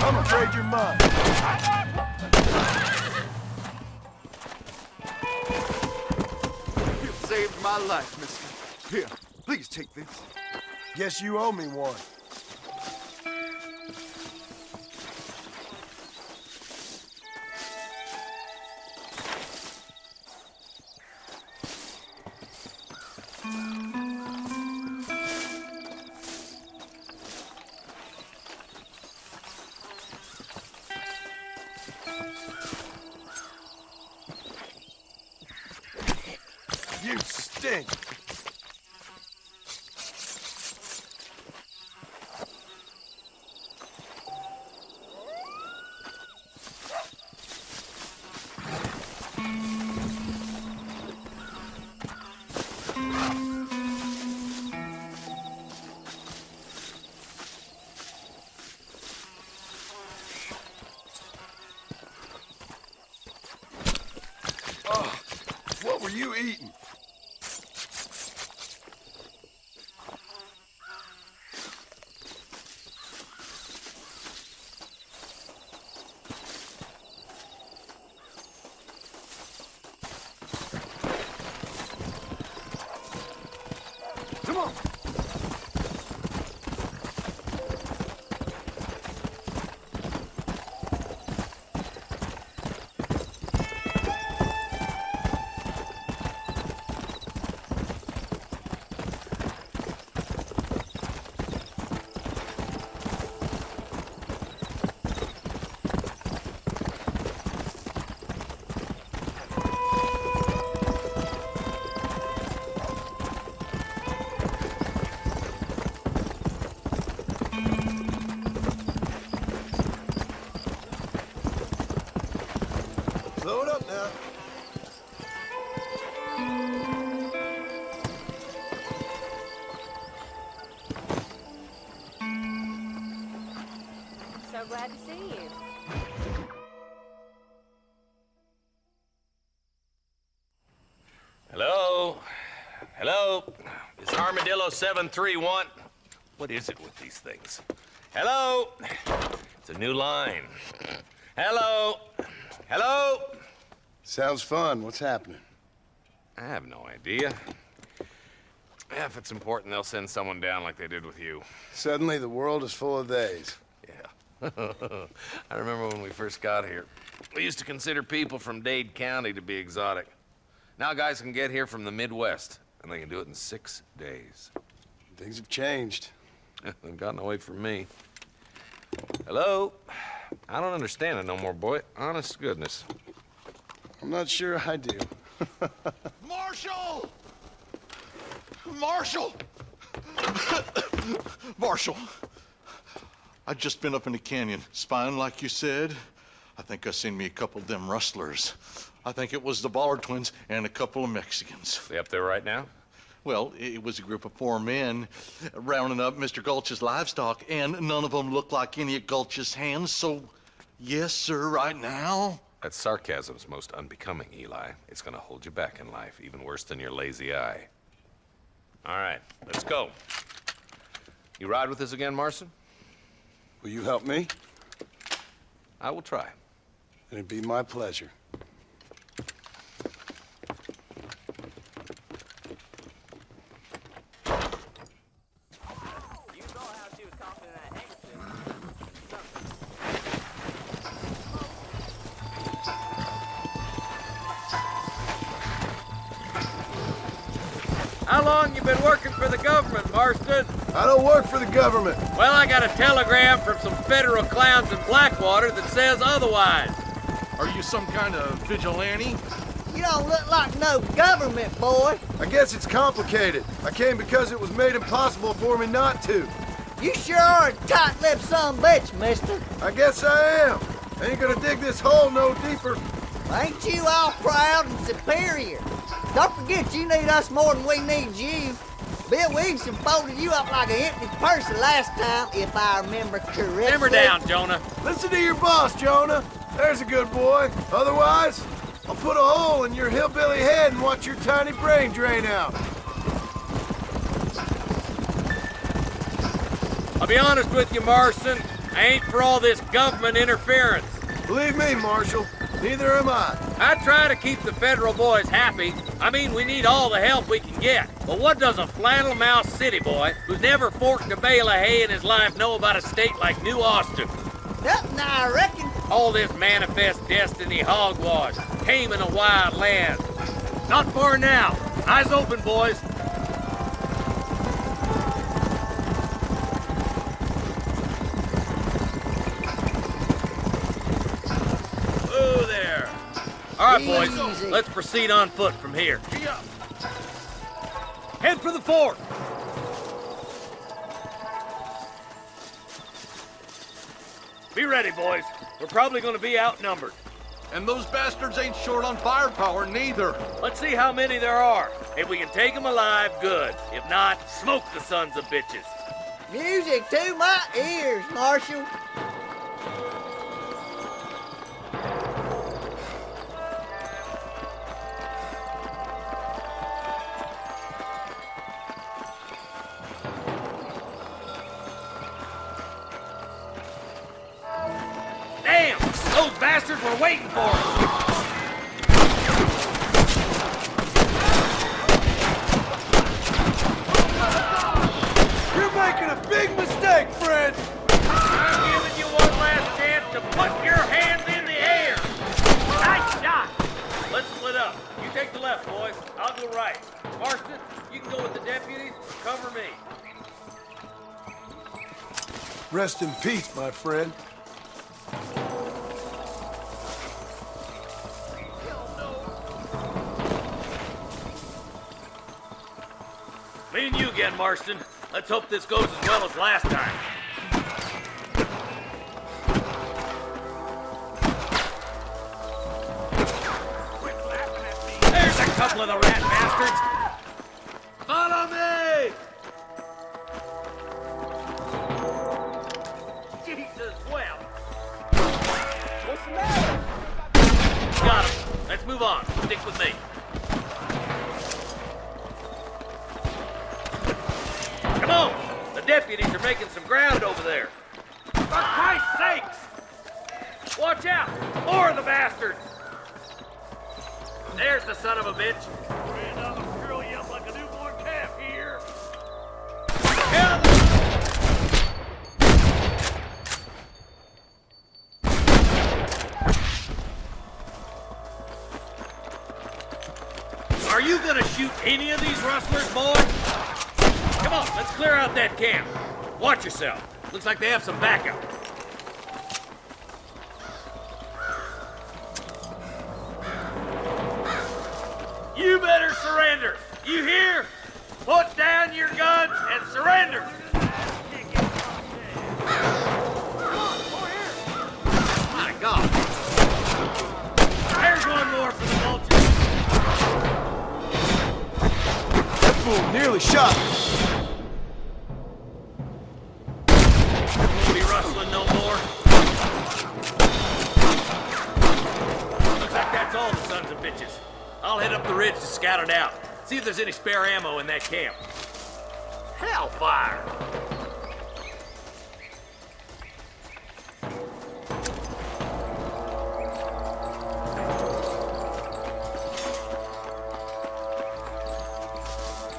I'm afraid you're mine. You saved my life, mister. Here, please take this. Guess you owe me one. You stink. Oh, what were you eating? on. Load up now. So glad to see you. Hello? Hello? Is Armadillo 731? What is it with these things? Hello? It's a new line. Hello? Hello? Sounds fun. What's happening? I have no idea. Yeah, if it's important, they'll send someone down like they did with you. Suddenly, the world is full of theys. Yeah. I remember when we first got here. We used to consider people from Dade County to be exotic. Now guys can get here from the Midwest, and they can do it in 6 days. Things have changed. They've gotten away from me. Hello? I don't understand it no more, boy. Honest to goodness. I'm not sure I do. Marshal! Marshal! Marshal! I just been up in the canyon, spying like you said. I think I seen me a couple of them rustlers. I think it was the Ballard twins and a couple of Mexicans. They up there right now? Well, it was a group of 4 men rounding up Mr. Gulch's livestock, and none of them looked like any of Gulch's hands, so yes, sir, right now. That sarcasm's most unbecoming, Eli. It's gonna hold you back in life, even worse than your lazy eye. All right, let's go. You ride with us again, Marston? Will you help me? I will try. It'd be my pleasure. How long you been working for the government, Marston? I don't work for the government. Well, I got a telegram from some federal clowns in Blackwater that says otherwise. Are you some kind of vigilante? You don't look like no government, boy. I guess it's complicated. I came because it was made impossible for me not to. You sure are a tight-lipped son of a bitch, mister. I guess I am. I ain't gonna dig this hole no deeper. Ain't you all proud and superior? Don't forget you need us more than we need you. Bill Williamson folded you up like an empty person last time, if I remember correctly. Simmer down, Jonah. Listen to your boss, Jonah. There's a good boy. Otherwise, I'll put a hole in your hillbilly head and watch your tiny brain drain out. I'll be honest with you, Marston. I ain't for all this government interference. Believe me, Marshal, neither am I. I try to keep the federal boys happy. I mean, we need all the help we can get. But what does a flannel-mouthed city boy who's never forked a bale of hay in his life know about a state like New Austin? Nothing, I reckon. All this manifest destiny hogwash, taming a wild land. Not far now. Eyes open, boys. Whoa there. All right, boys, Easy. let's proceed on foot from here. Head for the fort. Be ready, boys. We're probably going to be outnumbered. And those bastards ain't short on firepower, neither. Let's see how many there are. If we can take them alive, good. If not, smoke the sons of bitches. Music to my ears, Marshal. Damn! Those bastards were waiting for us! left, boys. I'll go right. Marston, you can go with the deputies. Cover me. Rest in peace, my friend. Me and you again, Marston. Let's hope this goes as well as last time. There's a couple of the rat bastards! Follow me! Jesus, well. What's the matter? Got him. Let's move on. Stick with me. Come on! The deputies are making some ground over there. For Christ's sakes! Watch out! More of the bastards! There's the son of a bitch. I'm gonna curl you up like a newborn calf here. Are you gonna shoot any of these rustlers, boy? Come on, let's clear out that camp. Watch yourself. Looks like they have some backup. You better surrender. You hear? Put down your guns and surrender. My God. There's one more for the vultures. That fool nearly shot me. Won't be rustling no more. Looks like that's all the sons of bitches. I'll head up the ridge to scout it out. See if there's any spare ammo in that camp. Hellfire!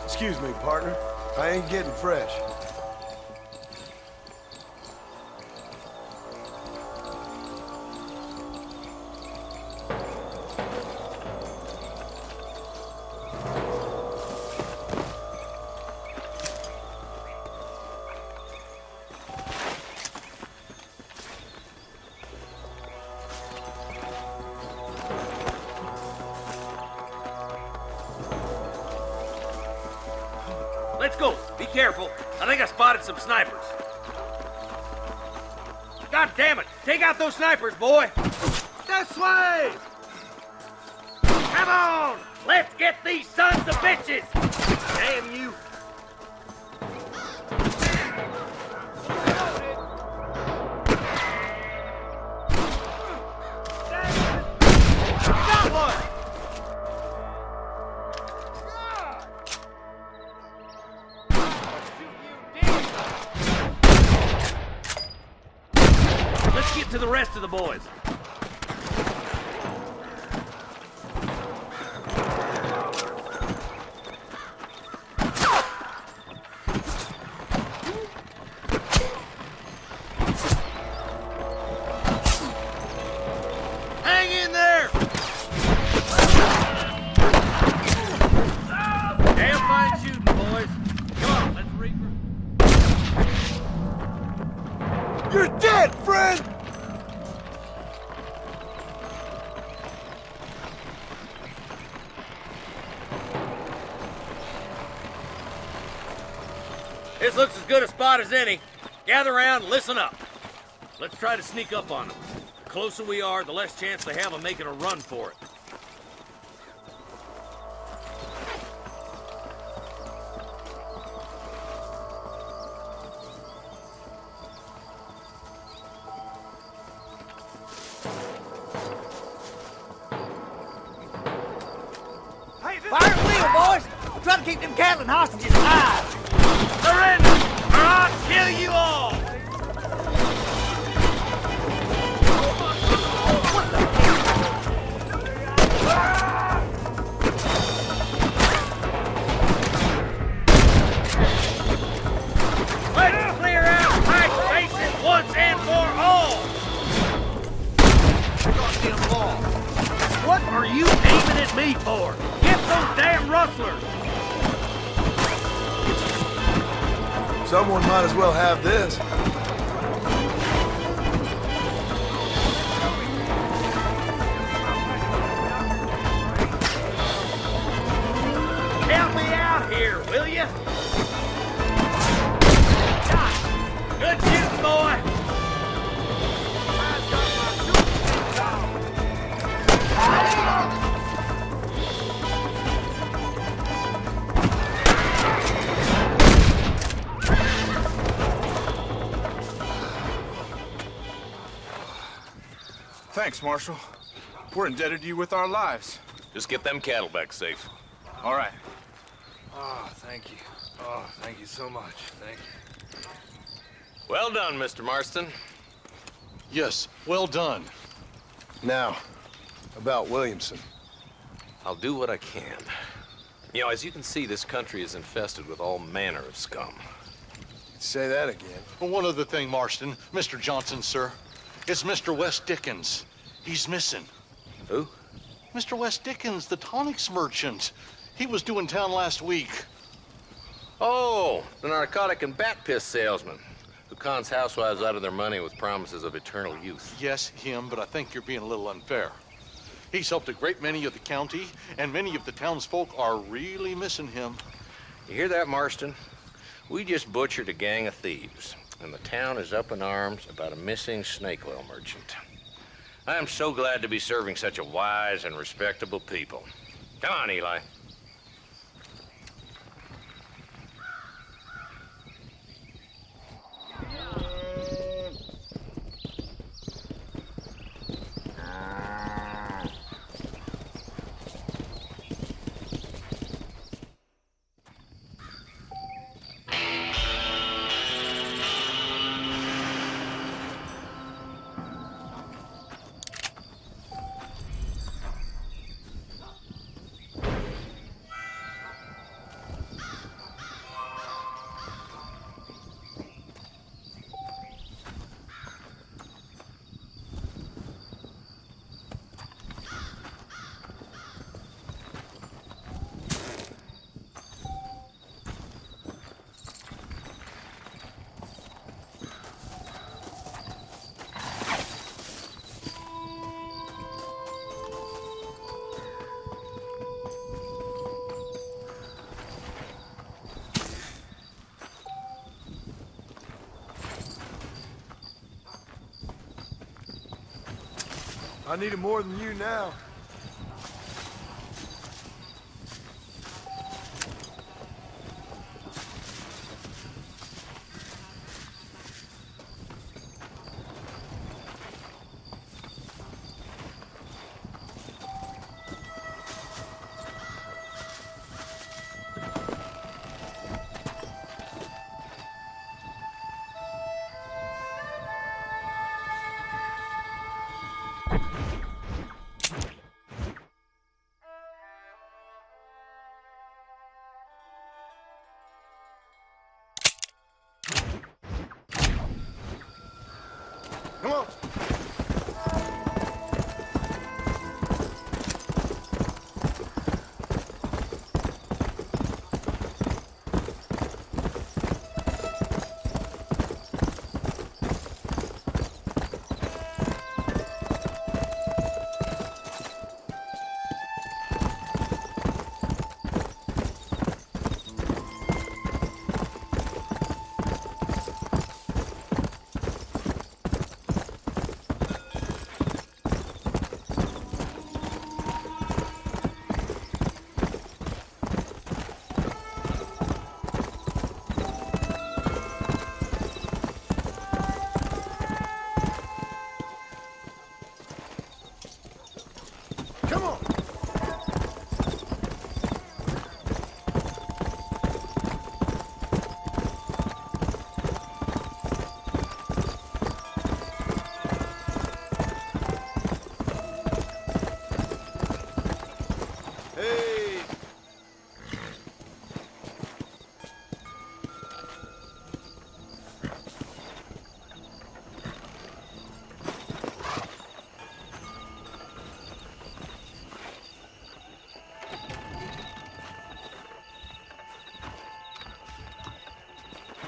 Excuse me, partner. I ain't getting fresh. Let's go. Be careful. I think I spotted some snipers. God damn it. Take out those snipers, boy. This way! Come on! Let's get these sons of bitches! Damn you! Got one! Let's get to the rest of the boys. Hang in there! Damn fine shooting, boys. Come on, let's regroup. You're dead, friend! This looks as good a spot as any. Gather around and listen up. Let's try to sneak up on them. The closer we are, the less chance they have of making a run for it. Fire at will, boys! We're trying to keep them cattle and hostages alive! Surrender, or I'll kill you all! Let's clear out tight spaces once and for all! What are you aiming at me for? Get those damn rustlers! Someone might as well have this. Help me out here, will you? Good shooting, boy! Thanks, Marshal. We're indebted to you with our lives. Just get them cattle back safe. All right. Oh, thank you. Oh, thank you so much. Thank you. Well done, Mr. Marston. Yes, well done. Now, about Williamson. I'll do what I can. You know, as you can see, this country is infested with all manner of scum. Say that again. Well, one other thing, Marston. Mr. Johnson, sir. It's Mr. Wes Dickens. He's missing. Who? Mr. Wes Dickens, the tonics merchant. He was due in town last week. Oh, the narcotic and bat piss salesman who cons housewives out of their money with promises of eternal youth. Yes, him, but I think you're being a little unfair. He's helped a great many of the county, and many of the townsfolk are really missing him. You hear that, Marston? We just butchered a gang of thieves, and the town is up in arms about a missing snake oil merchant. I am so glad to be serving such a wise and respectable people. Come on, Eli. I need it more than you now. Come on.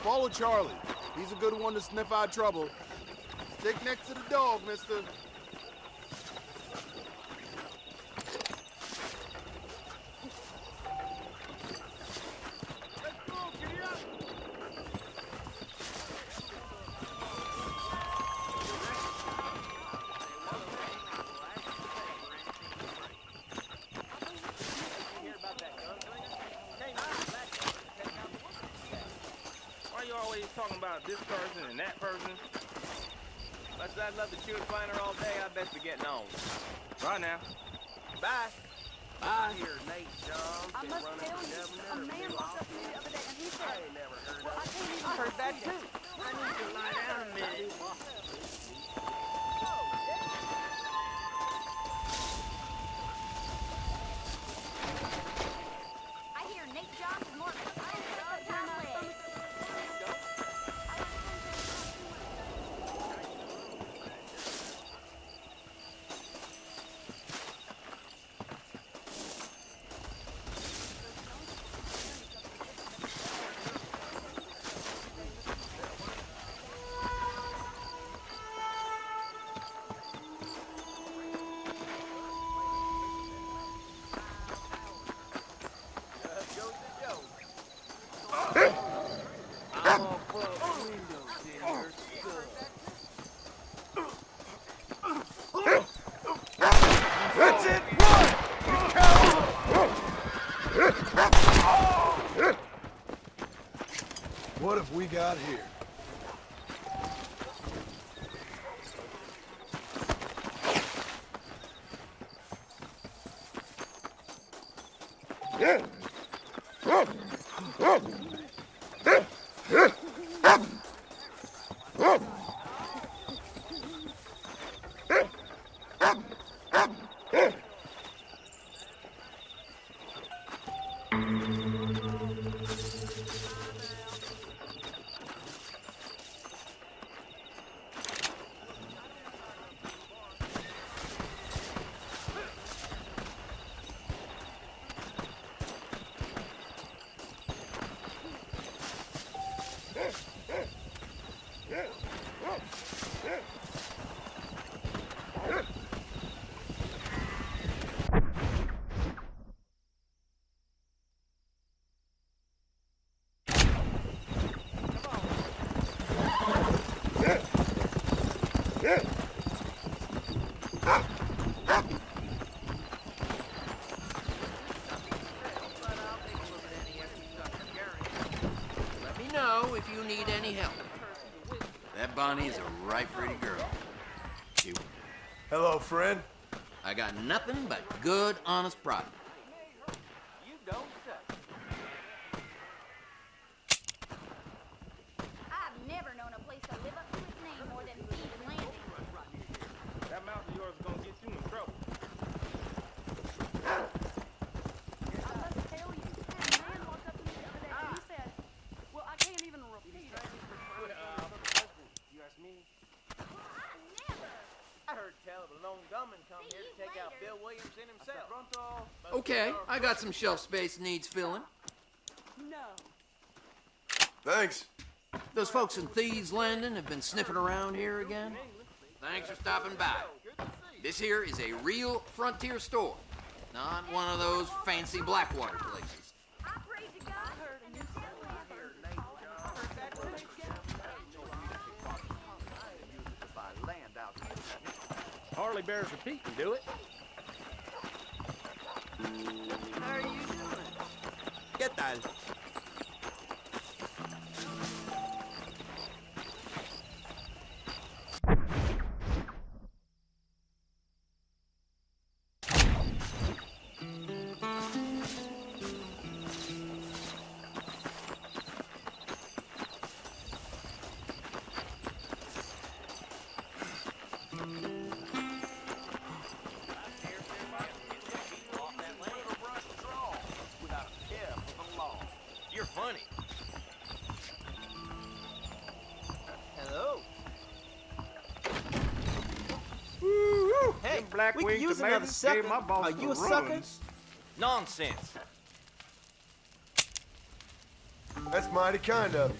Follow Charlie. He's a good one to sniff out trouble. Stick next to the dog, mister. Talking about this person and that person. Much as I'd love to chew and find her all day, I'd best be getting on. Right now. Bye. Bye. Here, Nate, John. I must tell you, a man walked up to me the other day and he said, I ain't never heard well, I can't even heard that too. I need to lie down a minute. I hear Nate John's more of a scientist than John Leg. That's it! Run! You coward! What have we got here? Let me know if you need any help. That Bonnie is a right pretty girl. You. Hello, friend. I got nothing but good, honest product. You don't say. I've never known a place to live up to its name more than Thieves Landing. That mouth of yours is gonna get you in trouble. I must tell you, a man walked up to me the other day and he said, well, I can't even repeat it. You ask me? I heard tell of a lone gunman come here to take out Bill Williamson himself. Okay, I got some shelf space needs filling. No. Thanks. Those folks in Thieves Landing have been sniffing around here again. Thanks for stopping by. This here is a real frontier store, not one of those fancy Blackwater places. I prayed to God and the devil Harley bears repeating, do it? How are you doing? ¿Qué tal? You're funny. Hello. Hey, Them black we could wing use another tomatoes sucker. gave my boss Are the you a sucker? runs. Nonsense. That's mighty kind of you.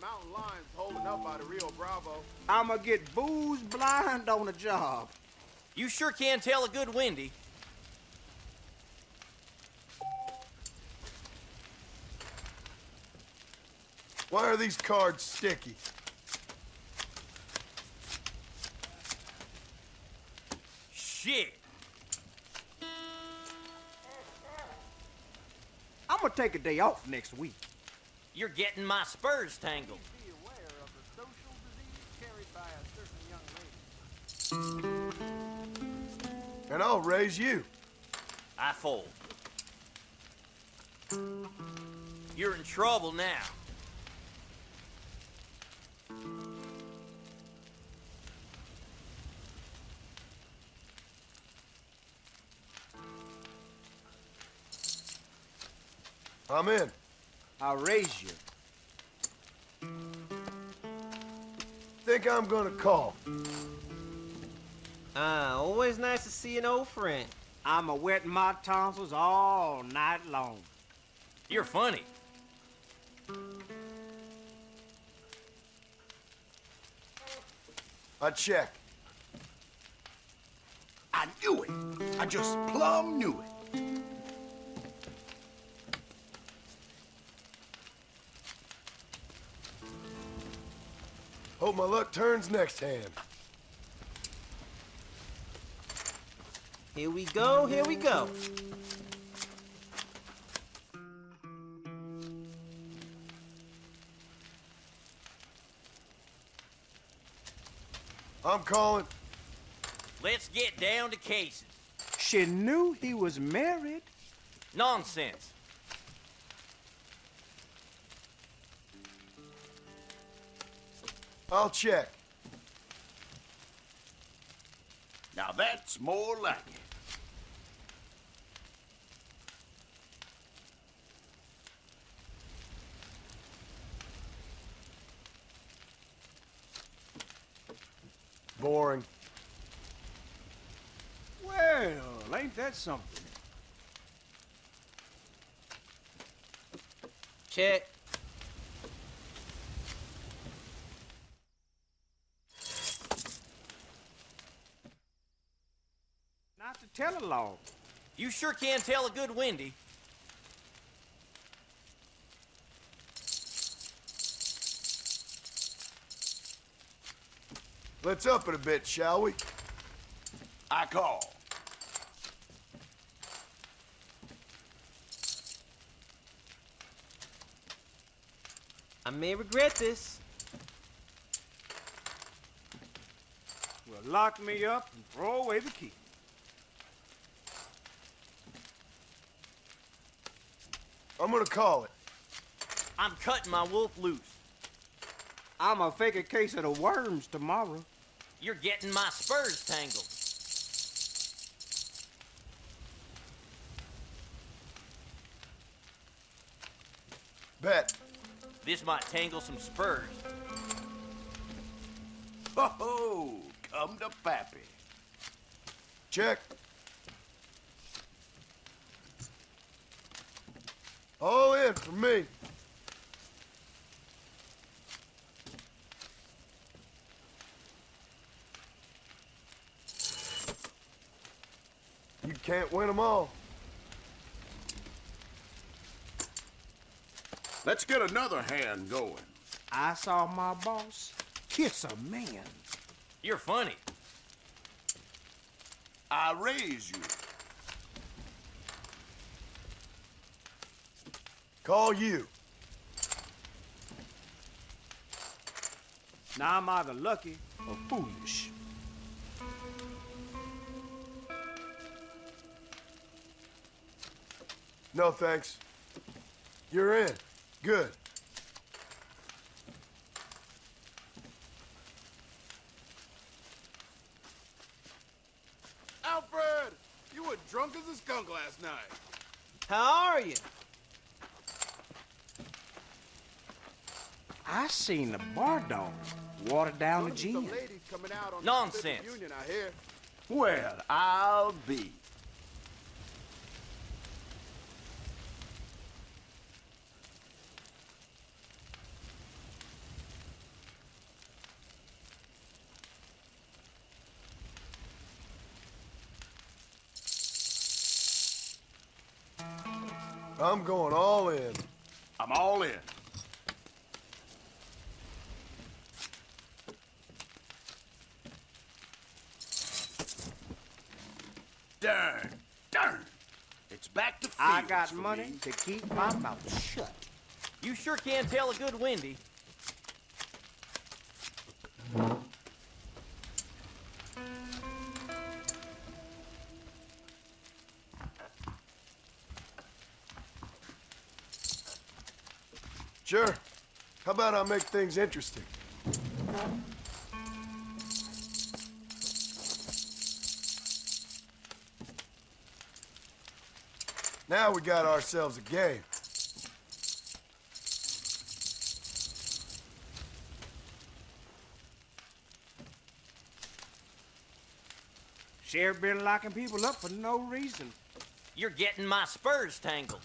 mountain lion's holding up by the Rio Bravo. I'ma get booze blind on the job. You sure can tell a good Wendy. Why are these cards sticky? Shit. I'm gonna take a day off next week. You're getting my spurs tangled. Be aware of the social disease carried by a certain young lady. And I'll raise you. I fold. You're in trouble now. I'm in. I'll raise you. Think I'm gonna call. Always nice to see an old friend. I'm a wetting my tonsils all night long. You're funny. I check. I knew it. I just plumb knew it. Hope my luck turns next hand. Here we go, here we go. I'm calling. Let's get down to cases. She knew he was married. Nonsense. I'll check. Now that's more like it. Boring. Well, ain't that something? Check. Not to tell a law. You sure can tell a good Wendy. Let's up it a bit, shall we? I call. I may regret this. Well, lock me up and throw away the key. I'm gonna call it. I'm cutting my wolf loose. I'm gonna fake a case of the worms tomorrow. You're getting my spurs tangled. Bet. This might tangle some spurs. Ho-ho! Come to Pappy. Check. All in for me. You can't win them all. Let's get another hand going. I saw my boss kiss a man. You're funny. I raise you. Call you. Now I'm either lucky or foolish. No thanks. You're in. Good. Alfred! You were drunk as a skunk last night. How are you? I seen the bar dog water down the Some gin. ladies coming out on Nonsense. the Pacific Union, I hear. Well, I'll be. I'm going all in. I'm all in. Darn. It's back to fields I got for money me. to keep my mouth shut. You sure can tell a good Wendy. Sure. How about I make things interesting? Now we got ourselves a game. Sheriff been locking people up for no reason. You're getting my spurs tangled.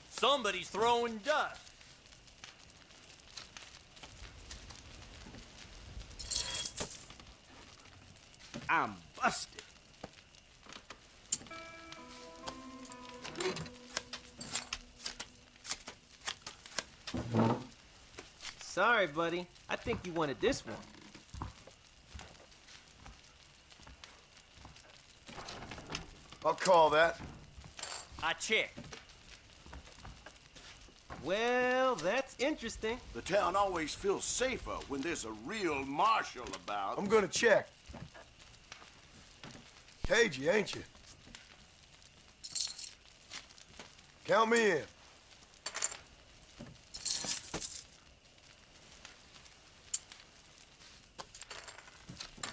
Somebody's throwing dust. I'm busted. Sorry, buddy. I think you wanted this one. I'll call that. I checked. Well, that's interesting. The town always feels safer when there's a real marshal about. I'm gonna check. Cagey, ain't you? Count me in.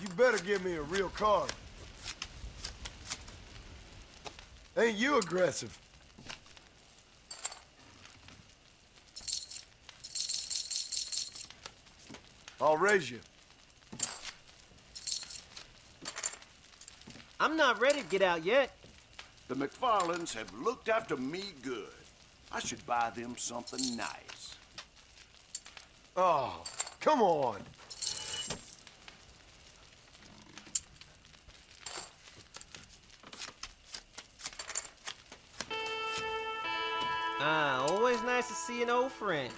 You better give me a real card. Ain't you aggressive? I'll raise you. I'm not ready to get out yet. The McFarlands have looked after me good. I should buy them something nice. Oh, come on. Always nice to see an old friend.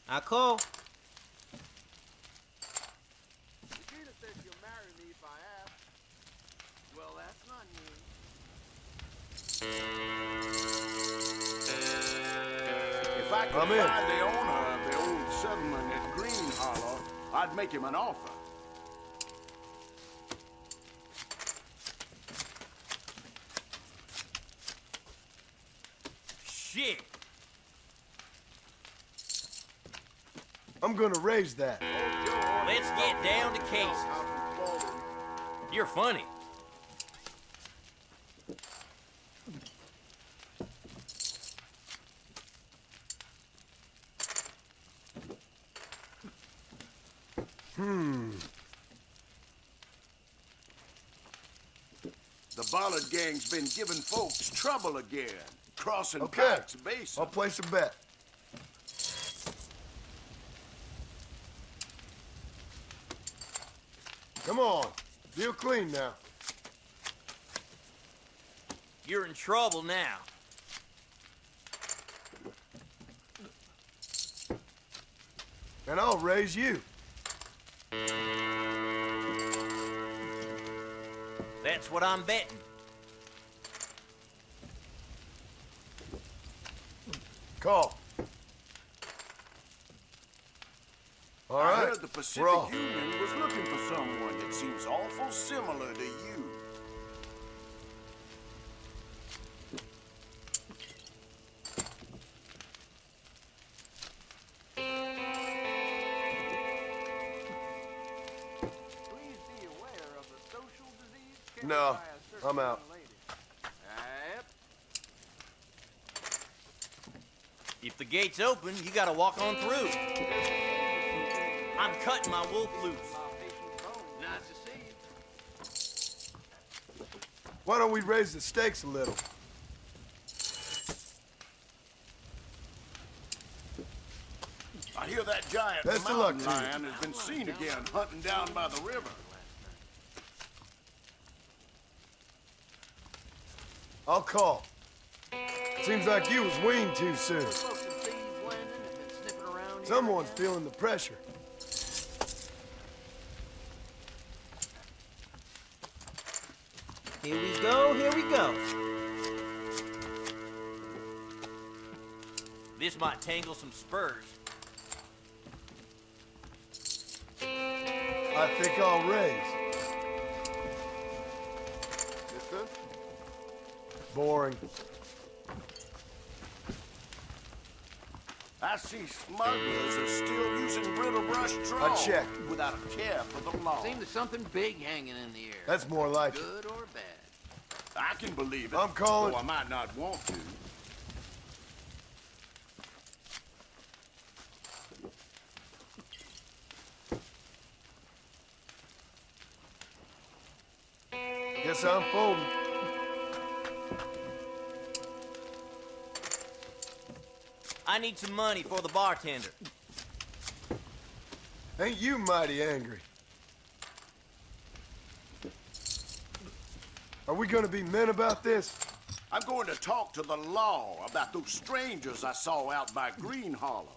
I call. Regina says she'll marry me if I ask. Well, that's not news. If I could I'm in. find the owner of the old settlement at Green Hollow, I'd make him an offer. Shit. I'm gonna raise that. Let's get down to cases. You're funny. The Bollard gang's been giving folks trouble again, crossing Okay, Pack's Basin. I'll place a bet. Come on, deal clean now. You're in trouble now. And I'll raise you. That's what I'm betting. Call. All I right, heard the Pacific we're off. Union was looking for someone that seems awful similar to you. Please be aware of the social disease carried No, by a certain I'm out. young lady. Yep. If the gate's open, you gotta walk on through. I'm cutting my wolf loose. Nice to see you. Why don't we raise the stakes a little? I I hear that giant Best of luck mountain to you. lion has been seen again hunting down by the river. I'll call. Seems like you was weaned too soon. Someone's feeling the pressure. Here we go, here we go. This might tangle some spurs. I think I'll raise. Mister? Boring. I see smugglers are still using brittle brush trawl. I checked. Without a care for the law. Seems there's something big hanging in the air. That's more like it. Good or bad. I can believe it. I'm calling. Though I might not want to. Guess I'm folding. I need some money for the bartender. Ain't you mighty angry? Are we gonna be men about this? I'm going to talk to the law about those strangers I saw out by Green Hollow.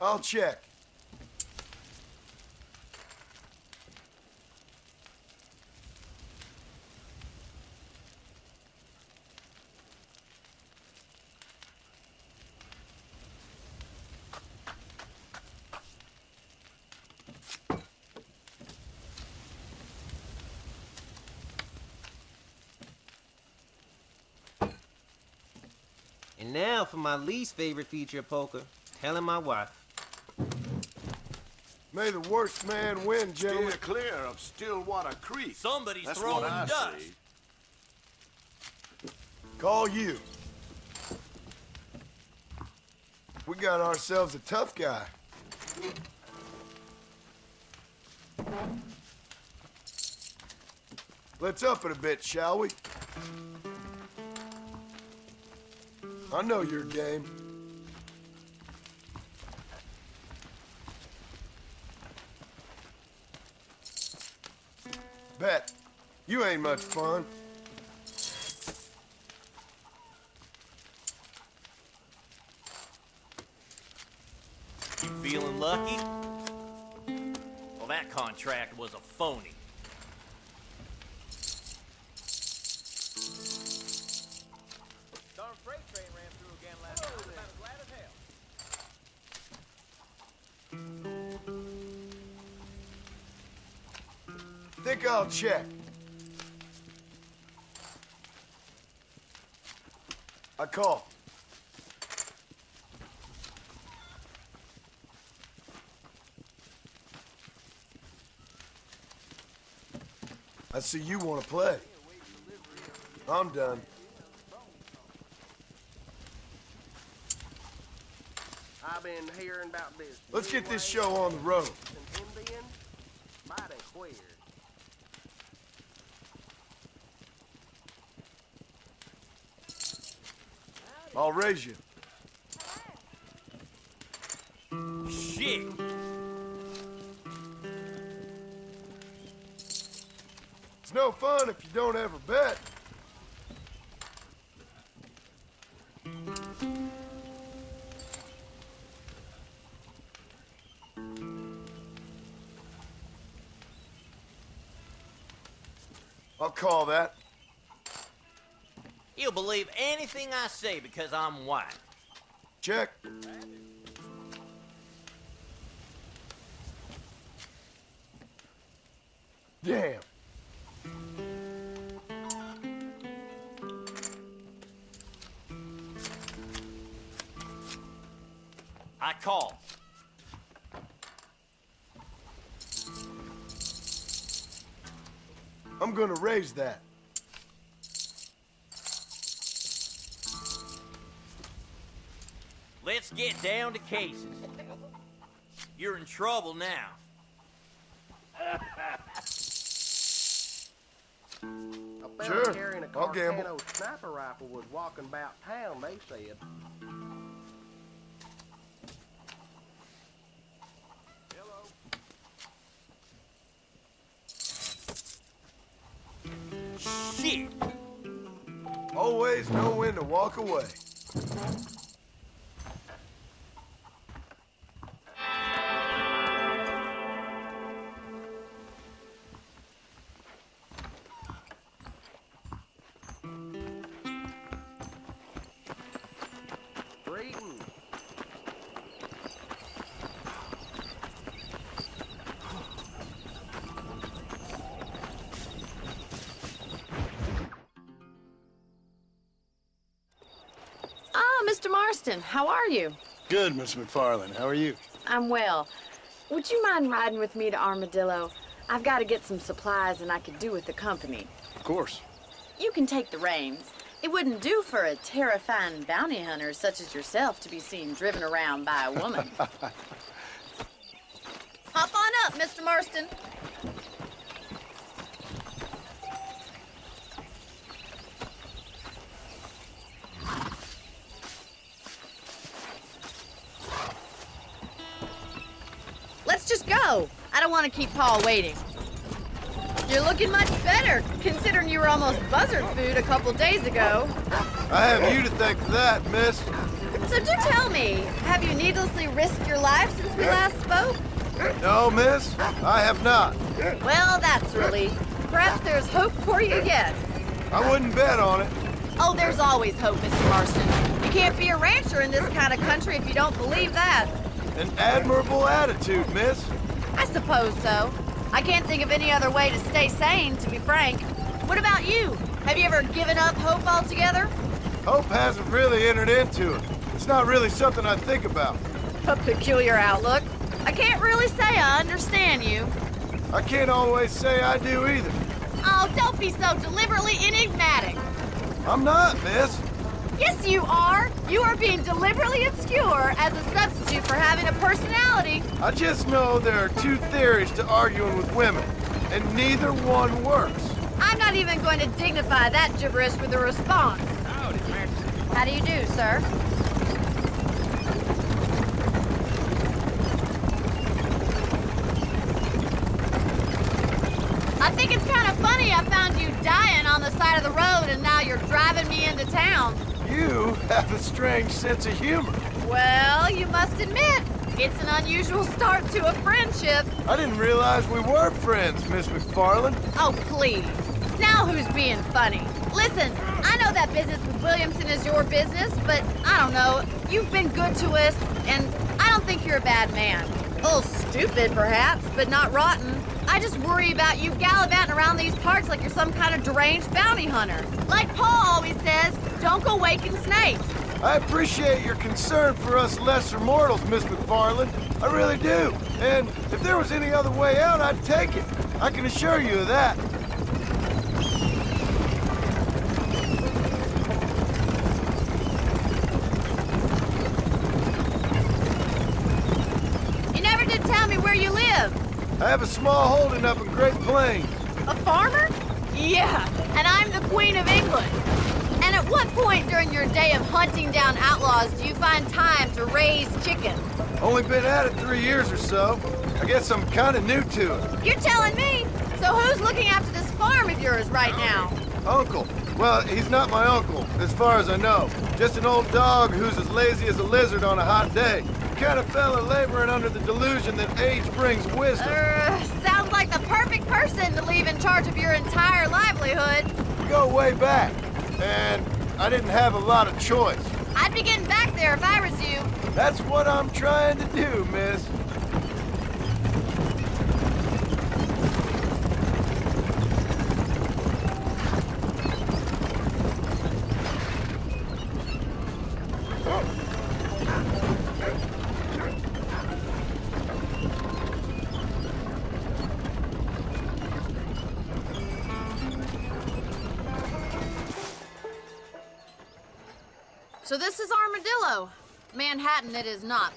I'll check. And now for my least favorite feature of poker, telling my wife. May the worst man win, gentlemen. Steer clear of Stillwater Creek. Somebody's That's throwing what I dust. say. Call you. We got ourselves a tough guy. Let's up it a bit, shall we? I know your game. Bet. You ain't much fun. You feeling lucky? Well, that contract was a phony. Darn freight train ran through again last night. I'm as glad as hell. Think I'll check. I call. I see you want to play. I'm done. I've been hearing about this. Let's get this show on the road. Indian? Mighty queer. I'll raise you. Shit! It's no fun if you don't ever bet. I'll call that. You'll believe anything I say because I'm white. Check. Damn. I call. I'm gonna raise that. Let's get down to cases. You're in trouble now. A fella Sure, carrying a I'll gamble. Carcano sniper rifle was walking about town, they said. Shit! Always know when to walk away. Greetings. Ah, Mr. Marston, how are you? Good, Miss McFarland. How are you? I'm well. Would you mind riding with me to Armadillo? I've got to get some supplies and I could do with the company. Of course. You can take the reins. It wouldn't do for a terrifying bounty hunter such as yourself to be seen driven around by a woman. Hop on up, Mr. Marston. Let's just go. I don't want to keep Paul waiting. You're looking much better, considering you were almost buzzard food a couple days ago. I have you to thank for that, miss. So do tell me, have you needlessly risked your life since we last spoke? No, miss, I have not. Well, that's a relief. Perhaps there's hope for you yet. I wouldn't bet on it. Oh, there's always hope, Mr. Marston. You can't be a rancher in this kind of country if you don't believe that. An admirable attitude, miss. I suppose so. I can't think of any other way to stay sane, to be frank. What about you? Have you ever given up hope altogether? Hope hasn't really entered into it. It's not really something I think about. A peculiar outlook. I can't really say I understand you. I can't always say I do either. Oh, don't be so deliberately enigmatic. I'm not, miss. Yes, you are. You are being deliberately obscure as a substitute for having a personality. I just know there are two theories to arguing with women, and neither one works. I'm not even going to dignify that gibberish with a response. Howdy, Max. How do you do, sir? I think it's kind of funny I found you dying on the side of the road and now you're driving me into town. You have a strange sense of humor. Well, you must admit, it's an unusual start to a friendship. I didn't realize we were friends, Miss McFarland. Oh, please. Now who's being funny? Listen, I know that business with Williamson is your business, but I don't know. You've been good to us, and I don't think you're a bad man. A little stupid, perhaps, but not rotten. I just worry about you gallivanting around these parts like you're some kind of deranged bounty hunter. Like Paul always says, don't go waking snakes. I appreciate your concern for us lesser mortals, Miss McFarland. I really do. And if there was any other way out, I'd take it. I can assure you of that. You never did tell me where you live. I have a small holding up in Great Plains. A farmer? Yeah, and I'm the Queen of England. And at what point during your day of hunting down outlaws do you find time to raise chickens? Only been at it 3 years or so. I guess I'm kind of new to it. You're telling me? So who's looking after this farm of yours right now? Uncle. Well, he's not my uncle, as far as I know. Just an old dog who's as lazy as a lizard on a hot day. The kind of fella laboring under the delusion that age brings wisdom. Sounds like the perfect person to leave in charge of your entire livelihood. We go way back, and I didn't have a lot of choice. I'd be getting back there if I was you. That's what I'm trying to do, miss. So this is Armadillo. Manhattan it is not,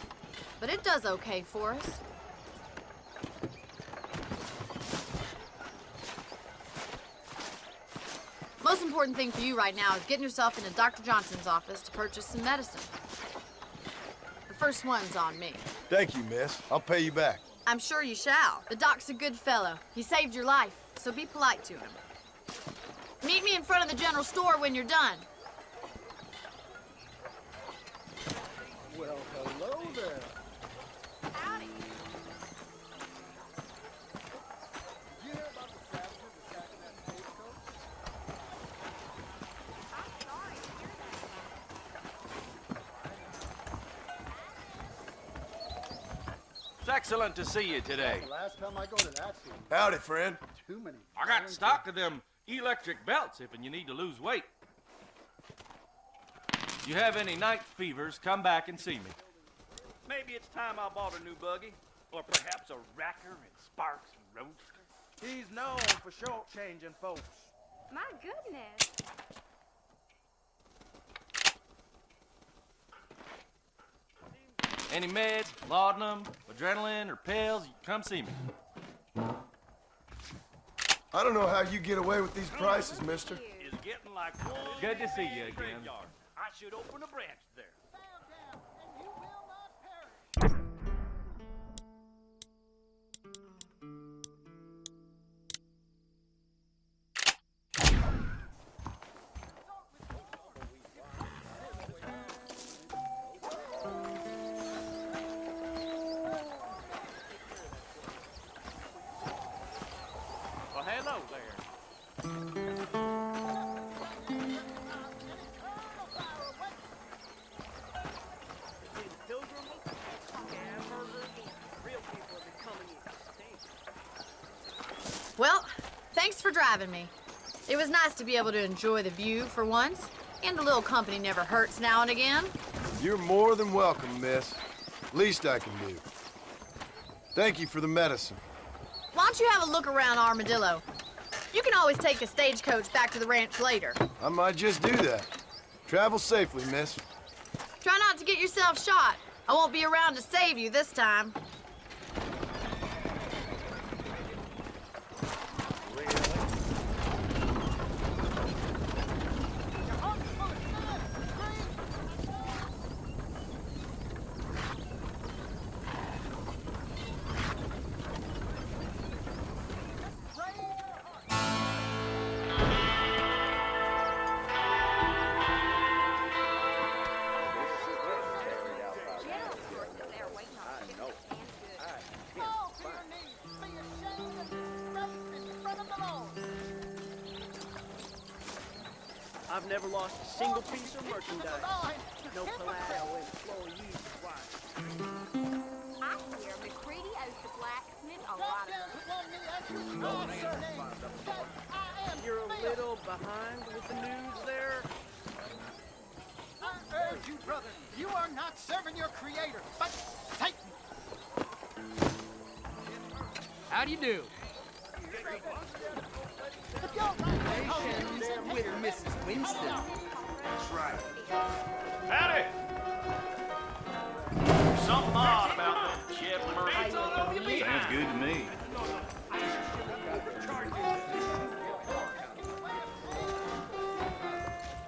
but it does okay for us. most important thing for you right now is getting yourself into Dr. Johnson's office to purchase some medicine. The first one's on me. Thank you, miss. I'll pay you back. I'm sure you shall. The doc's a good fellow. He saved your life, so be polite to him. Meet me in front of the general store when you're done. Well, hello there. Howdy. You hear about the savages attacking that stagecoach? I'm sorry to hear that. It's excellent to see you today. The last time I go to that scene, Howdy, friend. too many. I got stock of them electric belts if you need to lose weight. You have any night fevers, come back and see me. Maybe it's time I bought a new buggy, or perhaps a racker and sparks and roadster. He's known for short-changing folks. My goodness. Any meds, laudanum, adrenaline, or pills, come see me. I don't know how you get away with these prices, mister. It's getting like one Good to see you again. graveyard. I should open a branch there. Well, hello there. Well, thanks for driving me. It was nice to be able to enjoy the view for once, and a little company never hurts now and again. You're more than welcome, miss. Least I can do. Thank you for the medicine. Why don't you have a look around Armadillo? You can always take a stagecoach back to the ranch later. I might just do that. Travel safely, miss. Try not to get yourself shot. I won't be around to save you this time. I've never lost a single piece of merchandise. No collateral employees twice. I hear McCready owes the blacksmith a lot of money. You're a little behind with the news there. I urge you, brother, you are not serving your creator, but Satan. How do you do? With Mrs. Winston. That's right. Howdy! Something odd about that Chef Murray. Sounds good to me.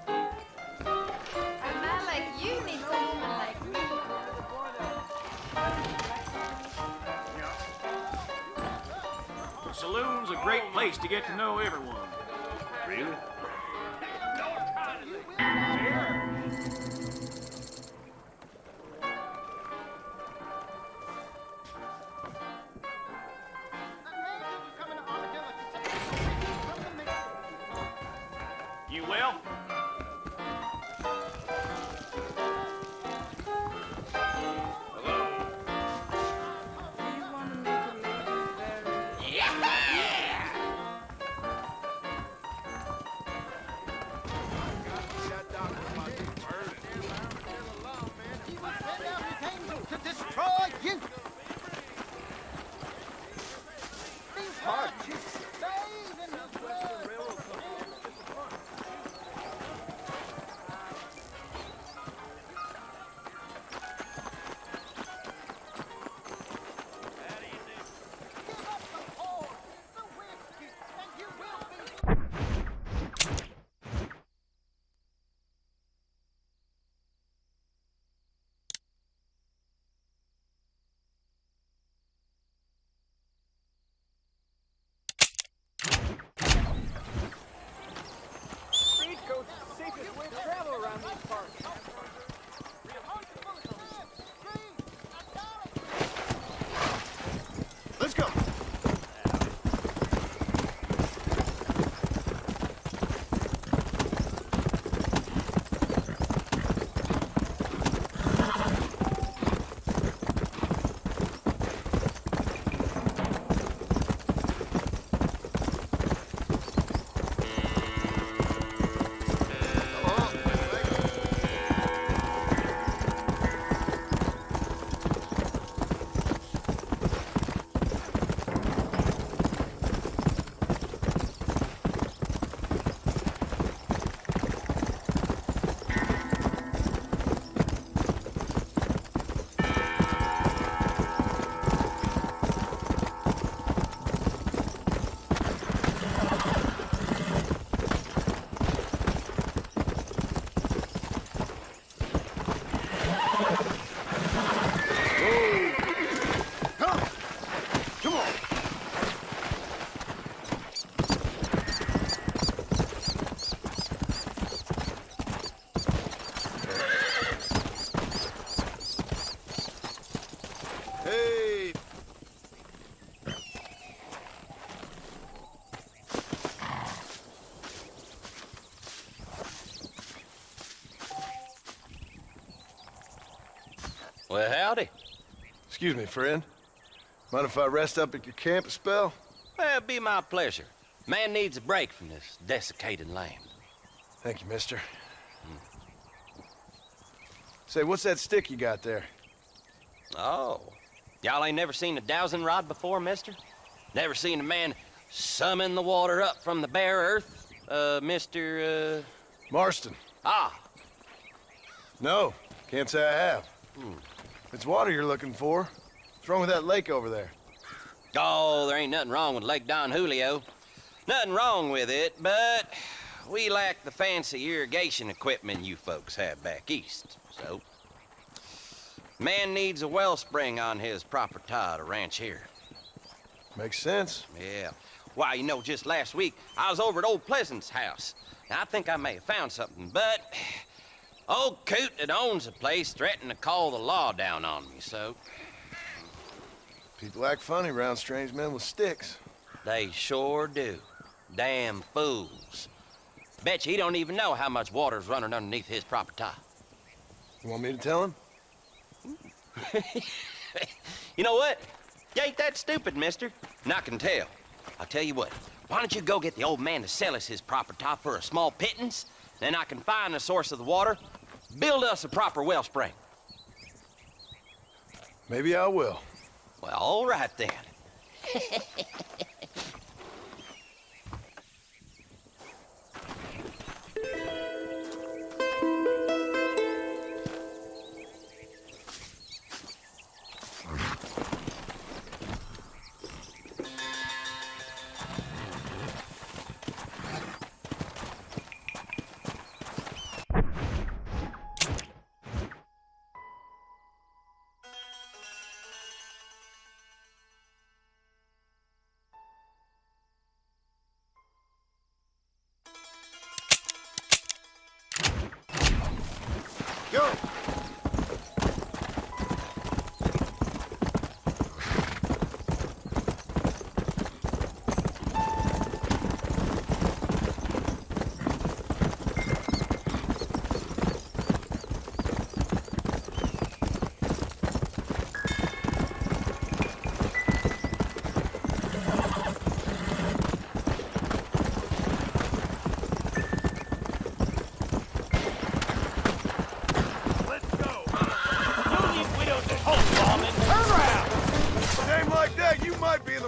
A man like you needs a woman like me. The saloon's a great place to get to know everyone. Really? You will? To destroy you. These hard chicks bathe in his blood. Give up the whore, the whiskey, and you will be. Well, howdy. Excuse me, friend. Mind if I rest up at your camp a spell? Well, it'd be my pleasure. Man needs a break from this desiccated land. Thank you, mister. Say, what's that stick you got there? Oh. Y'all ain't never seen a dowsing rod before, mister? Never seen a man summon the water up from the bare earth? Mr. Marston. Ah. No, can't say I have. If it's water you're looking for, what's wrong with that lake over there? Oh, there ain't nothing wrong with Lake Don Julio. Nothing wrong with it, but we lack the fancy irrigation equipment you folks have back east, so. Man needs a wellspring on his property to ranch here. Makes sense. Yeah. Why, you know, just last week, I was over at Old Pleasant's house. Now, I think I may have found something, but old coot that owns the place threatened to call the law down on me, so. People act funny around strange men with sticks. They sure do. Damn fools. Bet you he don't even know how much water's running underneath his property. You want me to tell him? You know what? You ain't that stupid, mister. And I can tell. I'll tell you what. Why don't you go get the old man to sell us his property for a small pittance? Then I can find the source of the water, build us a proper wellspring. Maybe I will. Well, all right then. Go!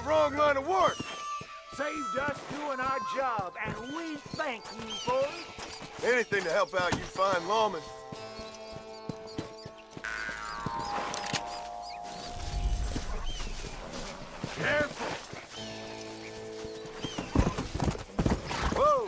Wrong line of work. Saved us doing our job, and we thank you for it. Anything to help out you fine lawmen. Careful. Whoa!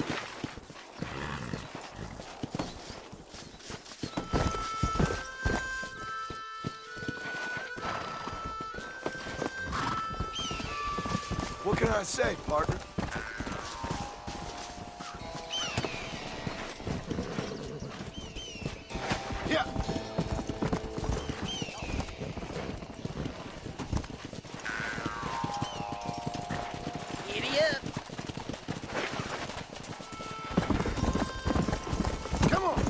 What can I say, partner? Yeah. Giddy up. Come on.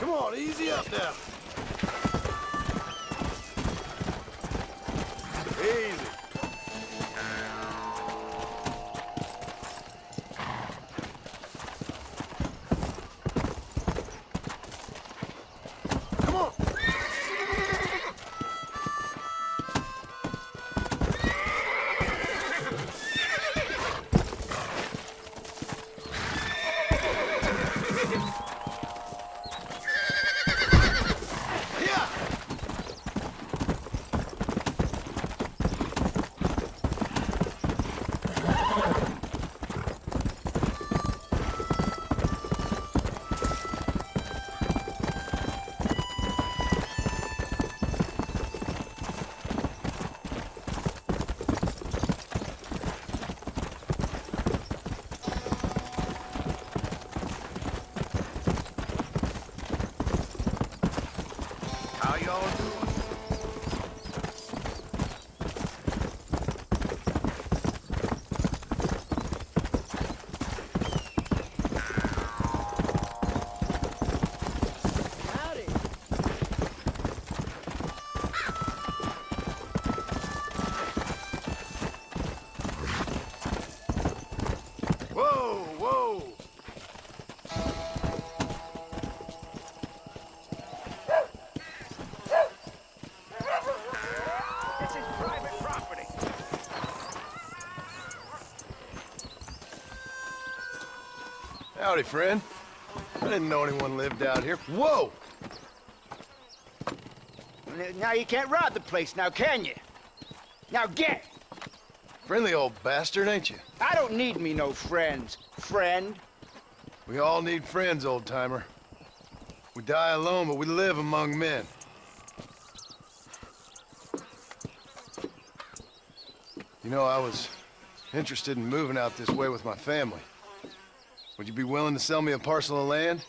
Come on, easy up now. Easy. Come on. Howdy, friend. I didn't know anyone lived out here. Whoa! Now you can't rob the place now, can you? Now get! Friendly old bastard, ain't you? I don't need me no friends, friend. We all need friends, old-timer. We die alone, but we live among men. You know, I was interested in moving out this way with my family. Would you be willing to sell me a parcel of land?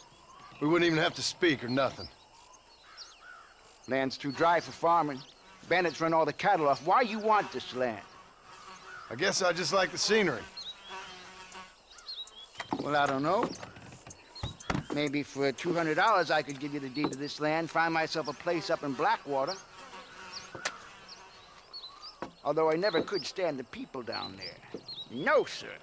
We wouldn't even have to speak or nothing. Land's too dry for farming. Bandits run all the cattle off. Why you want this land? I guess I just like the scenery. Well, I don't know. Maybe for $200 I could give you the deed to this land, find myself a place up in Blackwater. Although I never could stand the people down there. No, sir.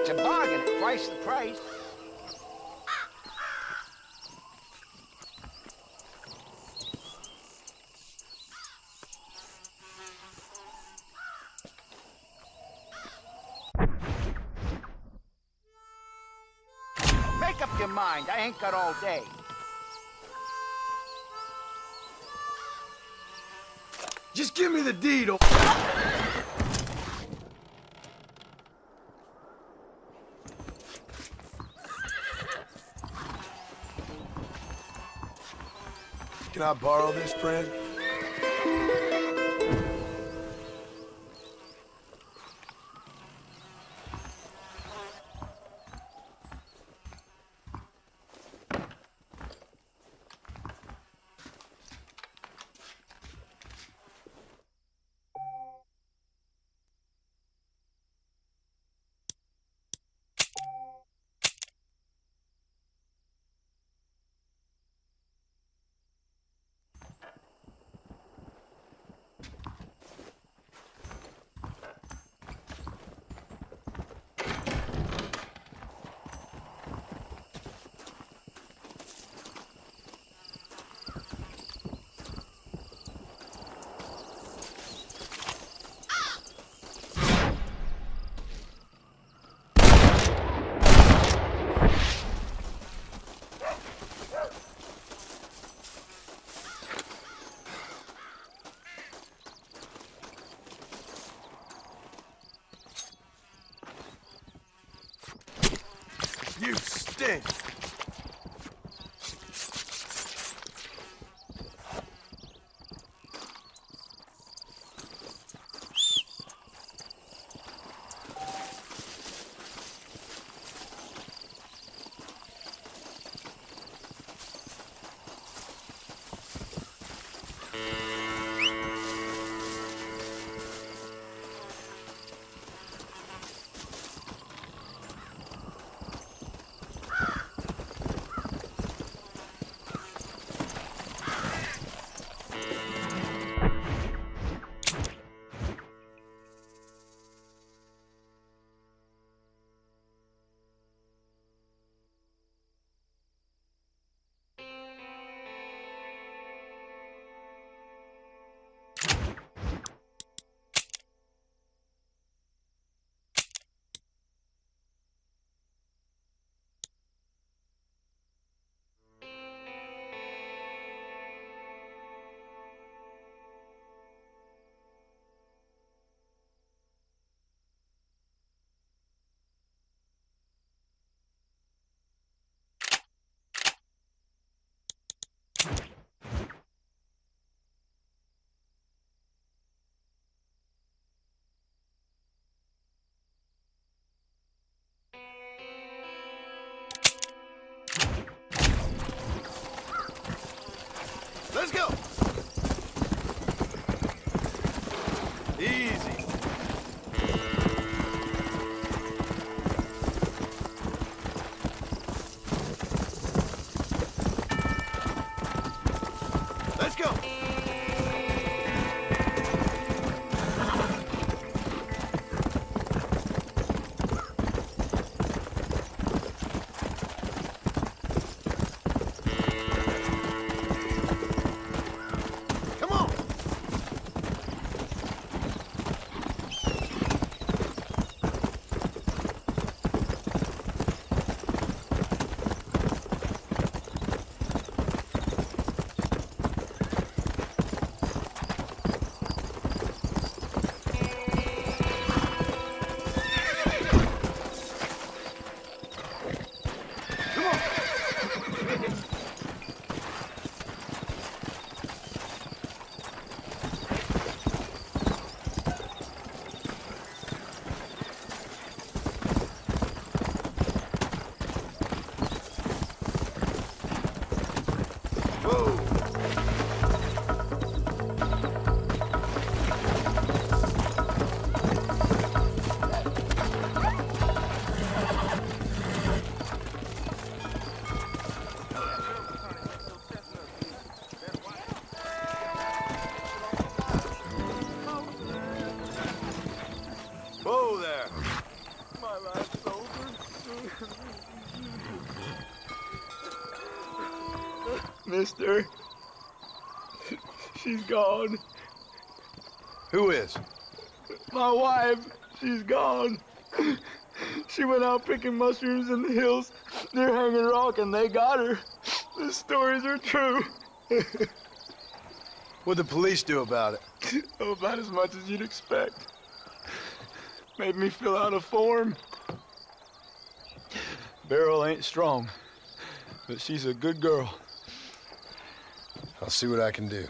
It's a bargain at twice the price. Make up your mind. I ain't got all day. Just give me the deed. Can I borrow this, friend? You stink! Let's go! Easy. Let's go! Come on! mister. She's gone. Who is? My wife, she's gone. She went out picking mushrooms in the hills near Hanging Rock, and they got her. The stories are true. What'd the police do about it? Oh, about as much as you'd expect. Made me fill out a form. Beryl ain't strong, but she's a good girl. I'll see what I can do.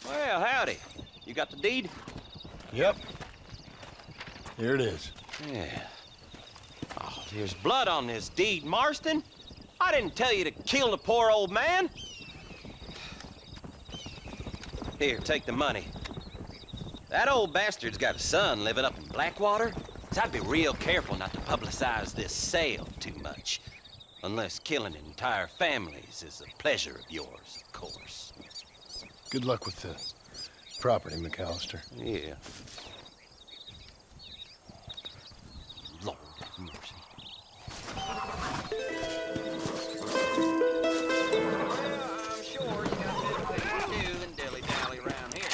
Well, howdy. You got the deed? Yep. Here it is. Yeah. Oh, there's blood on this deed, Marston. I didn't tell you to kill the poor old man. Here, take the money. That old bastard's got a son living up in Blackwater, so I'd be real careful not to publicize this sale too much. Unless killing entire families is a pleasure of yours, of course. Good luck with the property, McAllister. Yeah. Lord have mercy. I'm sure you got better things to do than dilly-dally around here.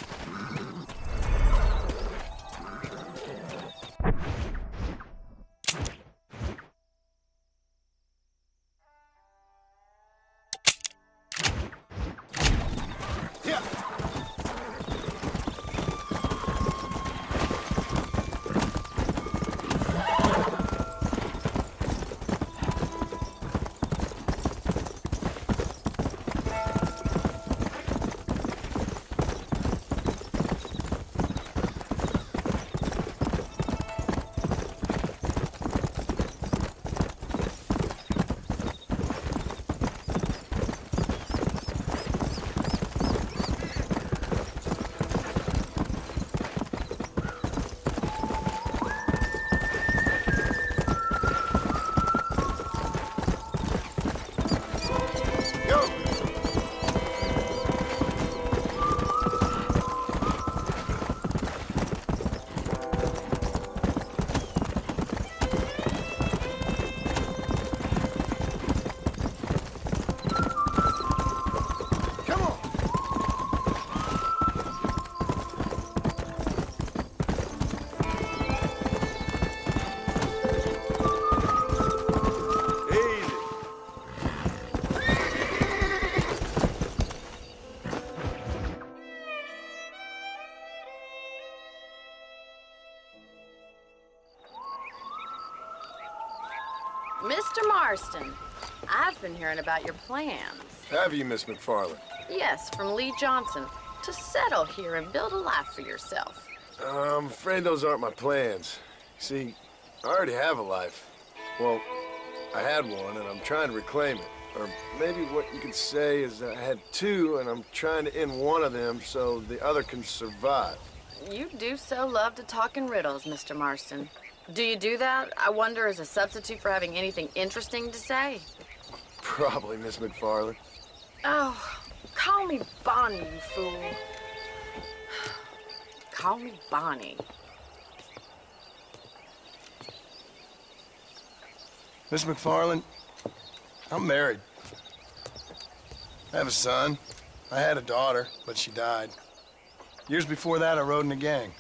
Mr. Marston, I've been hearing about your plans. Have you, Miss McFarland? Yes, from Lee Johnson, to settle here and build a life for yourself. I'm afraid those aren't my plans. See, I already have a life. Well, I had one, and I'm trying to reclaim it. Or maybe what you could say is that I had two, and I'm trying to end one of them so the other can survive. You do so love to talk in riddles, Mr. Marston. Do you do that, I wonder, as a substitute for having anything interesting to say? Probably, Miss McFarland. Oh, call me Bonnie, you fool. Call me Bonnie. Miss McFarland, I'm married. I have a son. I had a daughter, but she died. Years before that, I rode in a gang.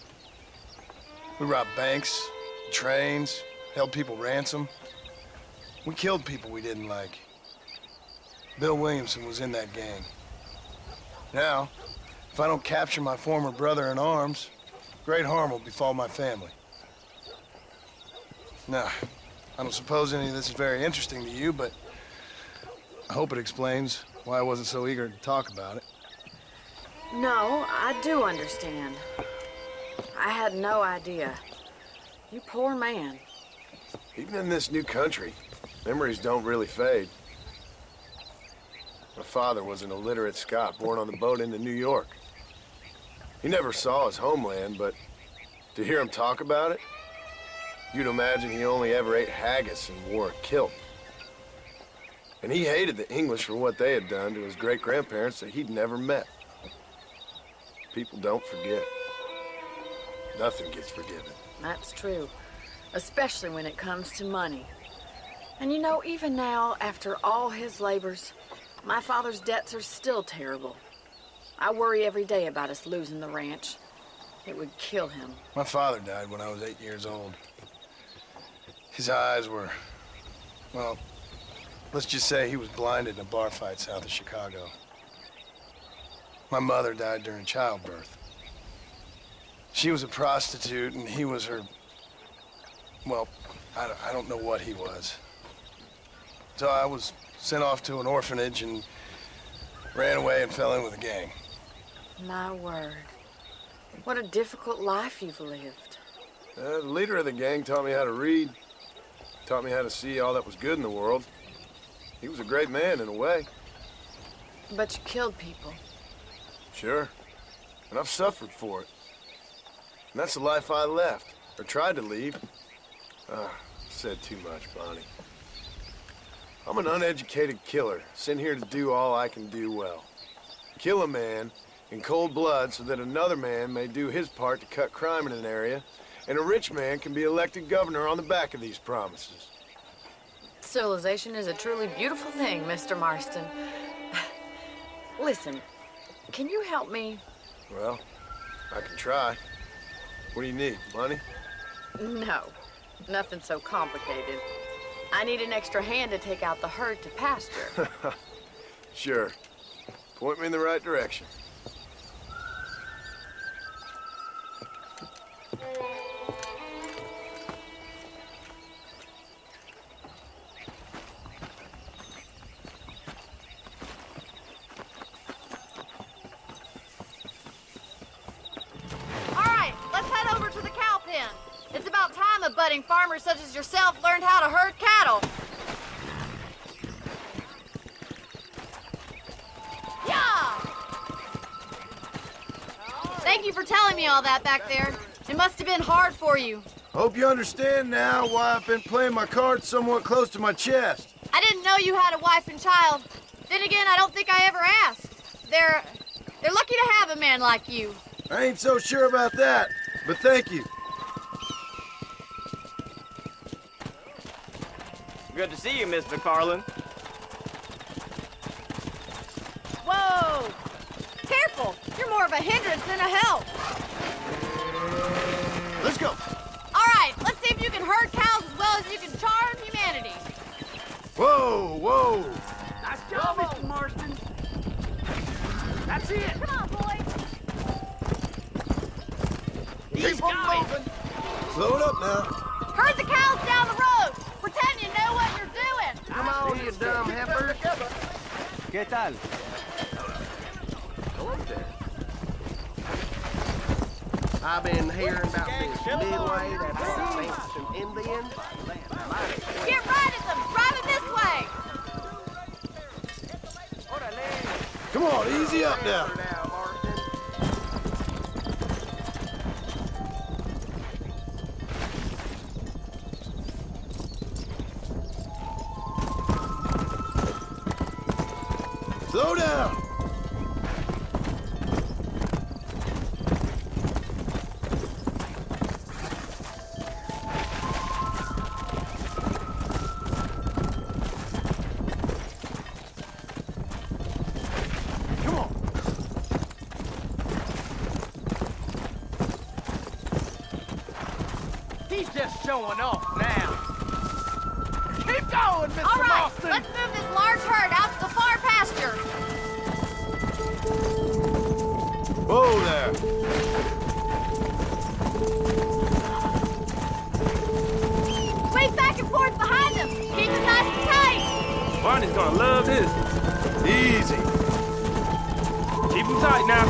We robbed banks, trains, held people ransom. We killed people we didn't like. Bill Williamson was in that gang. Now, if I don't capture my former brother in arms, great harm will befall my family. Now, I don't suppose any of this is very interesting to you, but I hope it explains why I wasn't so eager to talk about it. No, I do understand. I had no idea. You poor man. Even in this new country, memories don't really fade. My father was an illiterate Scot born on the boat into New York. He never saw his homeland, but to hear him talk about it, you'd imagine he only ever ate haggis and wore a kilt. And he hated the English for what they had done to his great-grandparents that he'd never met. People don't forget. Nothing gets forgiven. That's true. Especially when it comes to money. And you know, even now, after all his labors, my father's debts are still terrible. I worry every day about us losing the ranch. It would kill him. My father died when I was 8 years old. His eyes were, well, let's just say he was blinded in a bar fight south of Chicago. My mother died during childbirth. She was a prostitute and he was her, well, I don't know what he was. So I was sent off to an orphanage and ran away and fell in with a gang. My word. What a difficult life you've lived. The leader of the gang taught me how to read, taught me how to see all that was good in the world. He was a great man in a way. But you killed people. Sure. And I've suffered for it. And that's the life I left, or tried to leave. Said too much, Bonnie. I'm an uneducated killer, sent here to do all I can do well. Kill a man in cold blood so that another man may do his part to cut crime in an area, and a rich man can be elected governor on the back of these promises. Civilization is a truly beautiful thing, Mr. Marston. Listen, can you help me? Well, I can try. What do you need, money? No, nothing so complicated. I need an extra hand to take out the herd to pasture. Sure. Point me in the right direction. It's about time a budding farmer such as yourself learned how to herd cattle. Yeah! Thank you for telling me all that back there. It must have been hard for you. Hope you understand now why I've been playing my cards somewhat close to my chest. I didn't know you had a wife and child. Then again, I don't think I ever asked. They're lucky to have a man like you. I ain't so sure about that, but thank you. Good to see you, Miss McFarland. Whoa! Careful! You're more of a hindrance than a help. Let's go. All right, let's see if you can herd cows as well as you can charm humanity. Whoa, whoa! Nice job, Mr. Marston. That's it. Come on, boys. Keep on moving. Slow it up now. Herd the cows down the road. Pretend you know what you're doing. Come on, you dumb heifers. ¿Qué tal? I've been hearing about this midway that ain't some Indians. Get right at them. Drive it this way. Come on, easy up now. Slow down. just showing off now. Keep going, Mr. All right, Marston. let's move this large herd out to the far pasture. Whoa there. Swing back and forth behind them. Keep it nice and tight. Barney's gonna love this. Easy. Keep him tight now.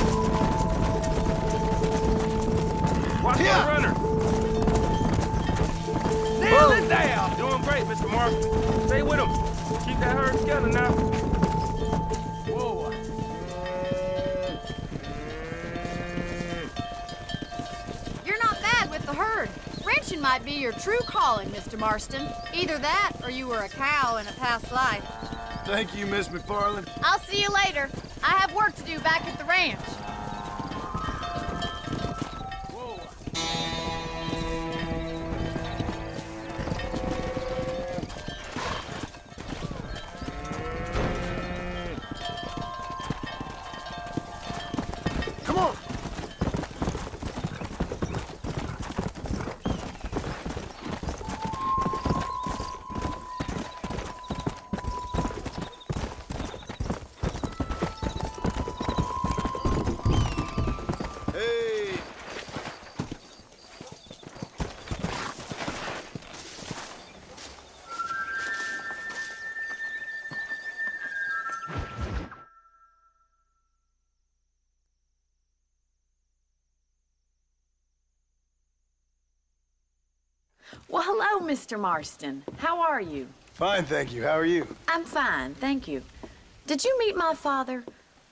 Watch the runner. Nail it down. Doing great, Mr. Marston. Stay with him. Keep that herd together now. Whoa. You're not bad with the herd. Ranching might be your true calling, Mr. Marston. Either that, or you were a cow in a past life. Thank you, Miss McFarland. I'll see you later. I have work to do back at the ranch. Come on. Hey. Well, hello, Mr. Marston. How are you? Fine, thank you. How are you? I'm fine, thank you. Did you meet my father?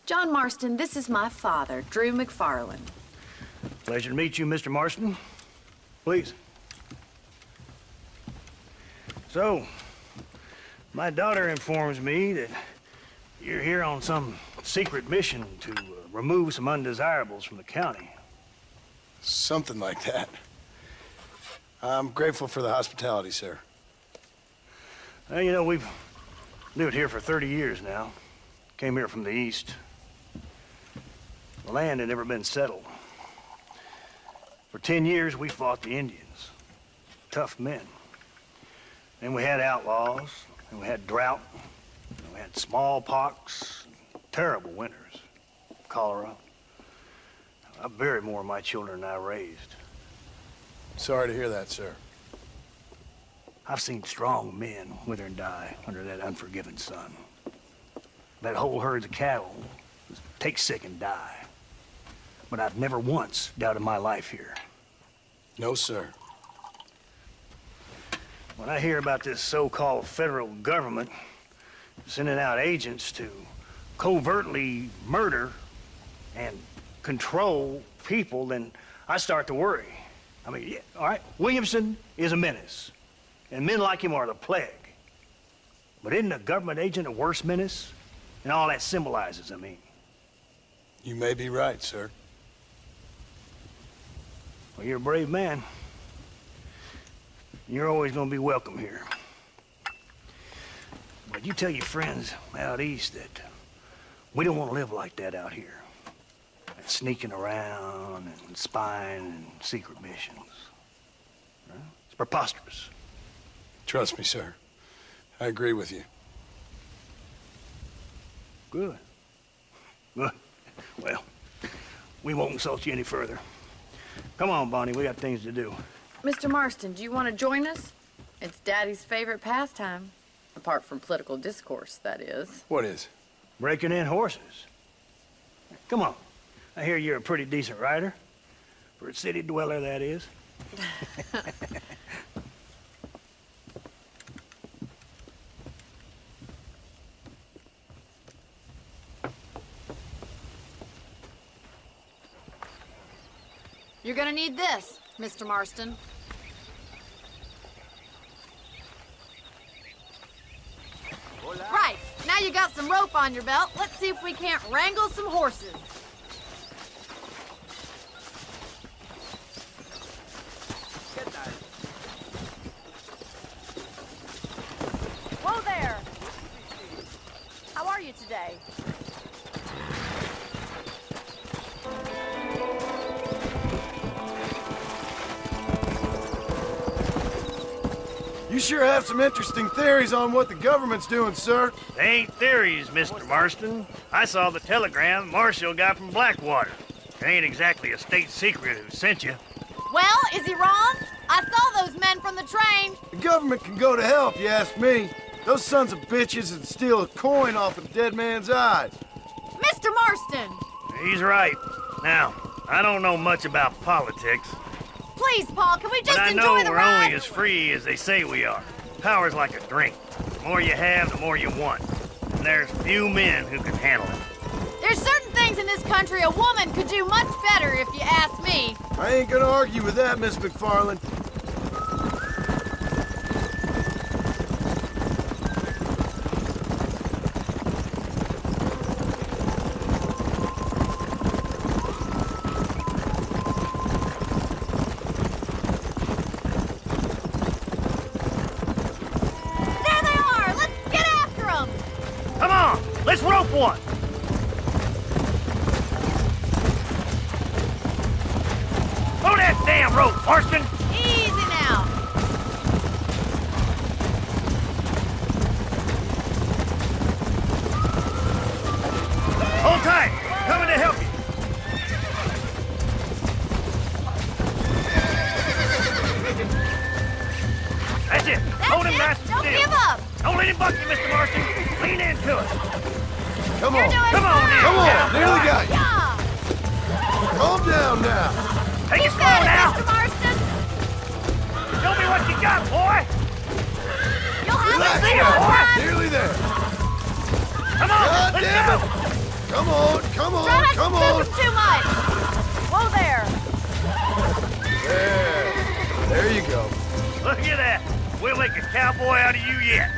John Marston, this is my father, Drew McFarland. Pleasure to meet you, Mr. Marston. Please. So, my daughter informs me that you're here on some secret mission to remove some undesirables from the county. Something like that. I'm grateful for the hospitality, sir. Well, you know, we've lived here for 30 years now. Came here from the east. The land had never been settled. For 10 years, we fought the Indians. Tough men. Then we had outlaws, and we had drought, and we had smallpox, terrible winters, cholera. I buried more of my children than I raised. Sorry to hear that, sir. I've seen strong men wither and die under that unforgiving sun. That whole herds of cattle take sick and die. But I've never once doubted my life here. No, sir. When I hear about this so-called federal government sending out agents to covertly murder and control people, then I start to worry. I mean, yeah, all right, Williamson is a menace, and men like him are the plague. But isn't a government agent a worse menace? And all that symbolizes, I mean. You may be right, sir. Well, you're a brave man. You're always gonna be welcome here. But you tell your friends out east that we don't want to live like that out here. Like sneaking around and spying and secret missions. Right? It's preposterous. Trust me, sir. I agree with you. Good. Good. Well, we won't insult you any further. Come on, Bonnie, we got things to do. Mr. Marston, do you want to join us? It's Daddy's favorite pastime. Apart from political discourse, that is. What is? Breaking in horses. Come on. I hear you're a pretty decent rider. For a city dweller, that is. You're gonna need this, Mr. Marston. Right, now you got some rope on your belt. Let's see if we can't wrangle some horses. Whoa there! How are you today? You sure have some interesting theories on what the government's doing, sir. They ain't theories, Mr. Marston. I saw the telegram Marshall got from Blackwater. It ain't exactly a state secret who sent you. Well, is he wrong? I saw those men from the train. The government can go to hell if you ask me. Those sons of bitches would steal a coin off a dead man's eyes. Mr. Marston! He's right. Now, I don't know much about politics. Please, Paul, can we just but enjoy I know the we're ride? only as free as they say we are. Power's like a drink. The more you have, the more you want. And there's few men who can handle it. There's certain things in this country a woman could do much better if you ask me. I ain't gonna argue with that, Miss McFarland. There they are! Let's get after them! Come on! Let's rope one! Pull that damn rope, Marston! Easy now. Hold tight! Coming to help you! That's it! Hold him nice and Don't still! give up! Don't let him buck you, Mr. Marston! Lean into it! Come You're on. doing Come on fine. now! Come on, Now, nearly got you. Yeah! Calm down now. Take it You slow got it, now! Mr. Marston! Show me what you got, boy! You'll have Relax to see now. it, Nearly there. Come on! God Let's damn go! it. Come on, come on, Try not come to on. scoop him too much. Whoa there. There. There you go. Look at that! We'll make a cowboy out of you yet!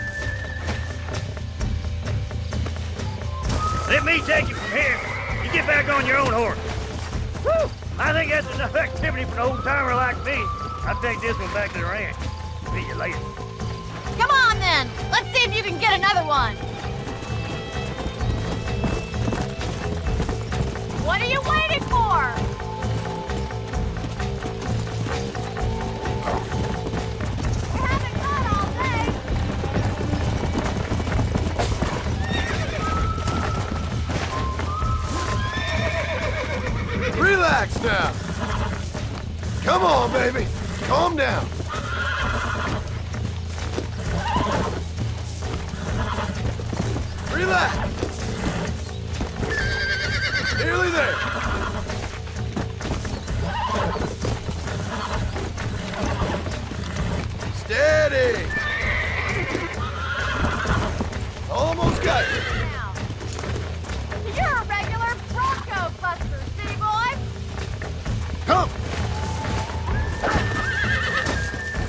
Let me take you from here. You get back on your own horse. Woo! I think that's enough activity for an old-timer like me. I'll take this one back to the ranch. See you later. Come on then. Let's see if you can get another one. What are you waiting for? We haven't gone all day. Relax now. Come on, baby. Calm down. Relax. Nearly there. Steady. Almost got you. Now. You're a regular Bronco buster, city boy. Come.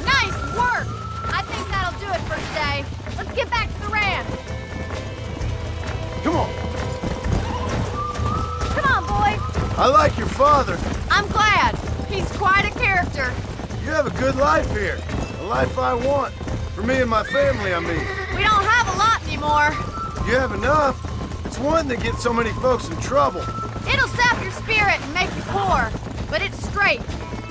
Nice work. I think that'll do it for today. Let's get back to the ranch. Come on. Come on, boy. I like your father. I'm glad. He's quite a character. You have a good life here. A life I want. For me and my family, I mean. We don't have a lot anymore. You have enough. It's one that gets so many folks in trouble. It'll sap your spirit and make you poor, but it's straight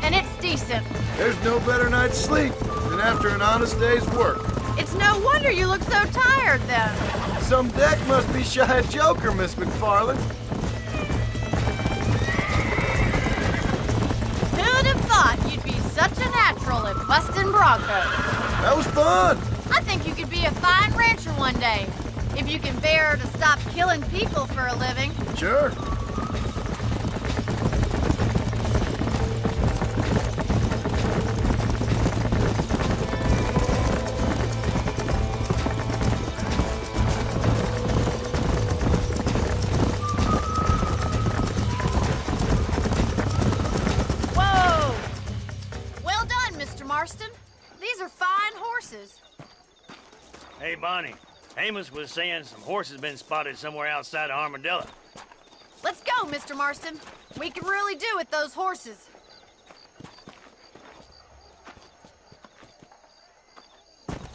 and it's decent. There's no better night's sleep than after an honest day's work. It's no wonder you look so tired then. Some deck must be shy of Joker, Miss McFarland. Who'd have thought you'd be such a natural at busting broncos? That was fun. I think you could be a fine rancher one day, if you can bear to stop killing people for a living. Sure. Whoa! Well done, Mr. Marston. These are fine horses. Hey, Bonnie. Amos was saying some horses been spotted somewhere outside of Armadillo. Let's go, Mr. Marston. We can really do with those horses.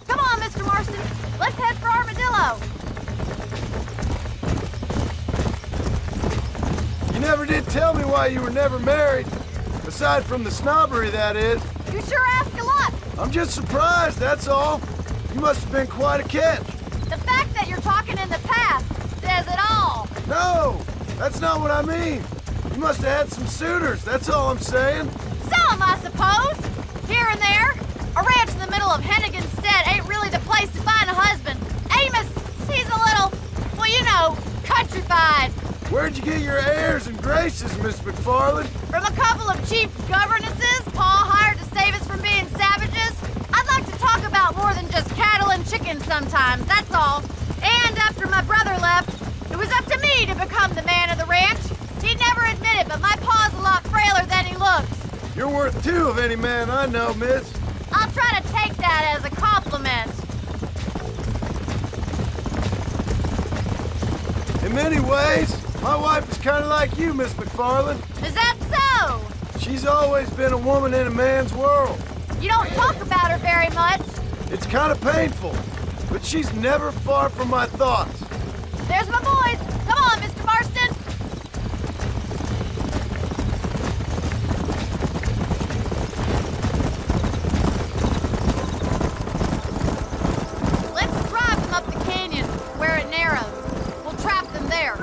Come on, Mr. Marston. Let's head for Armadillo. You never did tell me why you were never married. Aside from the snobbery, that is. You sure ask a lot. I'm just surprised, that's all. You must have been quite a catch. The fact that you're talking in the past says it all. No, that's not what I mean. You must have had some suitors, that's all I'm saying. Some, I suppose. Here and there. A ranch in the middle of Hennigan's Stead ain't really the place to find a husband. Amos, he's a little, well, you know, countrified. Where'd you get your airs and graces, Miss McFarland? From a couple of cheap governesses Pa hired to save us from being savages. I'd like to talk about more than just cattle and chickens sometimes, that's all. And after my brother left, it was up to me to become the man of the ranch. He'd never admit it, but my pa's a lot frailer than he looks. You're worth two of any man I know, miss. I'll try to take that as a compliment. In many ways, my wife is kind of like you, Miss McFarland. Is that so? She's always been a woman in a man's world. You don't talk about her very much. It's kind of painful, but she's never far from my thoughts. There's my boys. Come on, Mr. Marston. Let's drive them up the canyon where it narrows. We'll trap them there.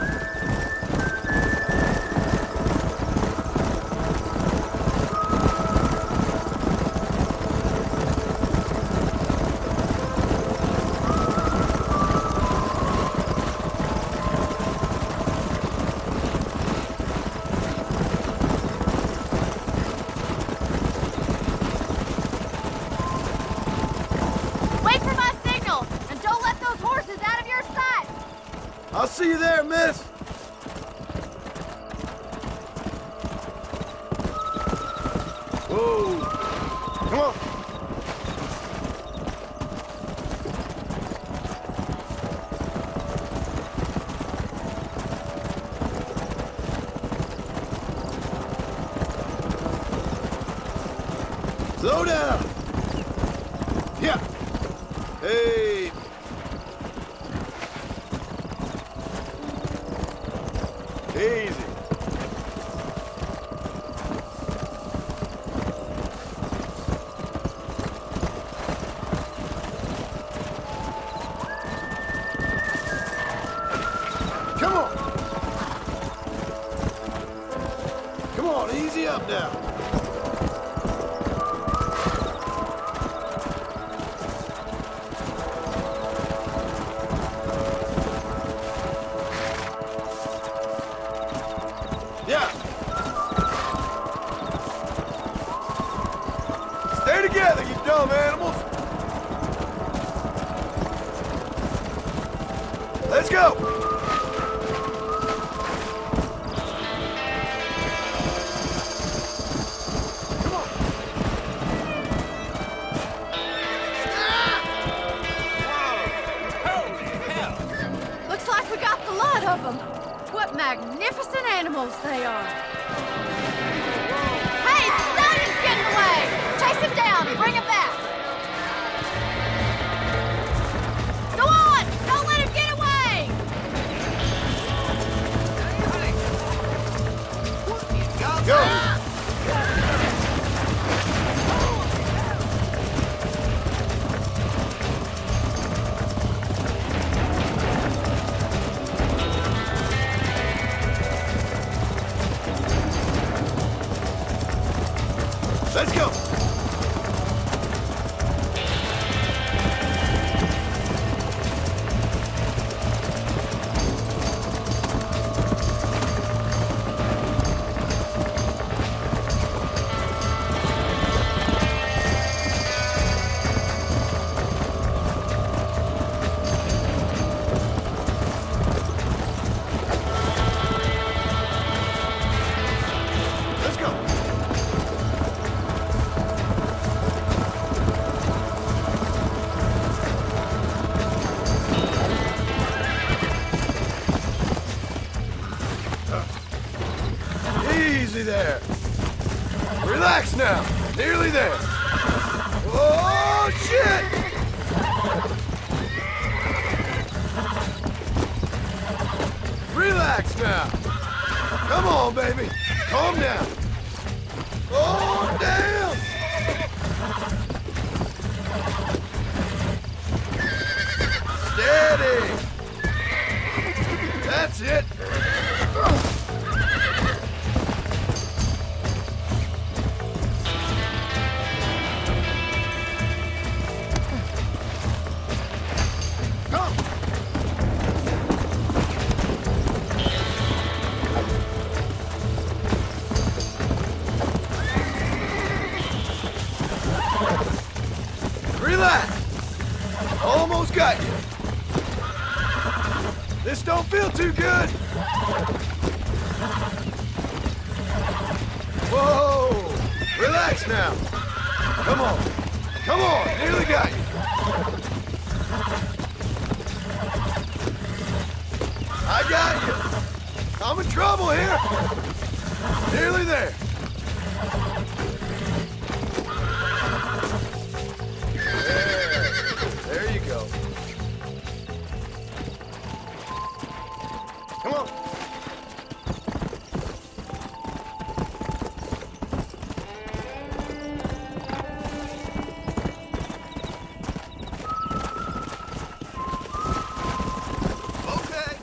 Wait for my signal, and don't let those horses out of your sight. I'll see you there, miss. Whoa. Come on. Slow down. Yeah. Hey. Easy. Come on. Come on, easy up now. Yeah. Stay together, you dumb animals. Let's go. Come on. Looks like we got the lot of them. What magnificent animals they are. Hey, the Snowden's getting away! Chase him down and bring him back. Go on! Don't let him get away! Go. Let's go. Let's go. Easy there. Relax now. Nearly there. Oh, shit! Relax now. Come on, baby. Calm down. Oh, damn! Steady! That's it! Come! Relax! Almost got you. This don't feel too good. Whoa! Relax now. Come on. Come on. Nearly got you. I got you. I'm in trouble here. Nearly there. There you go. Come on. Okay.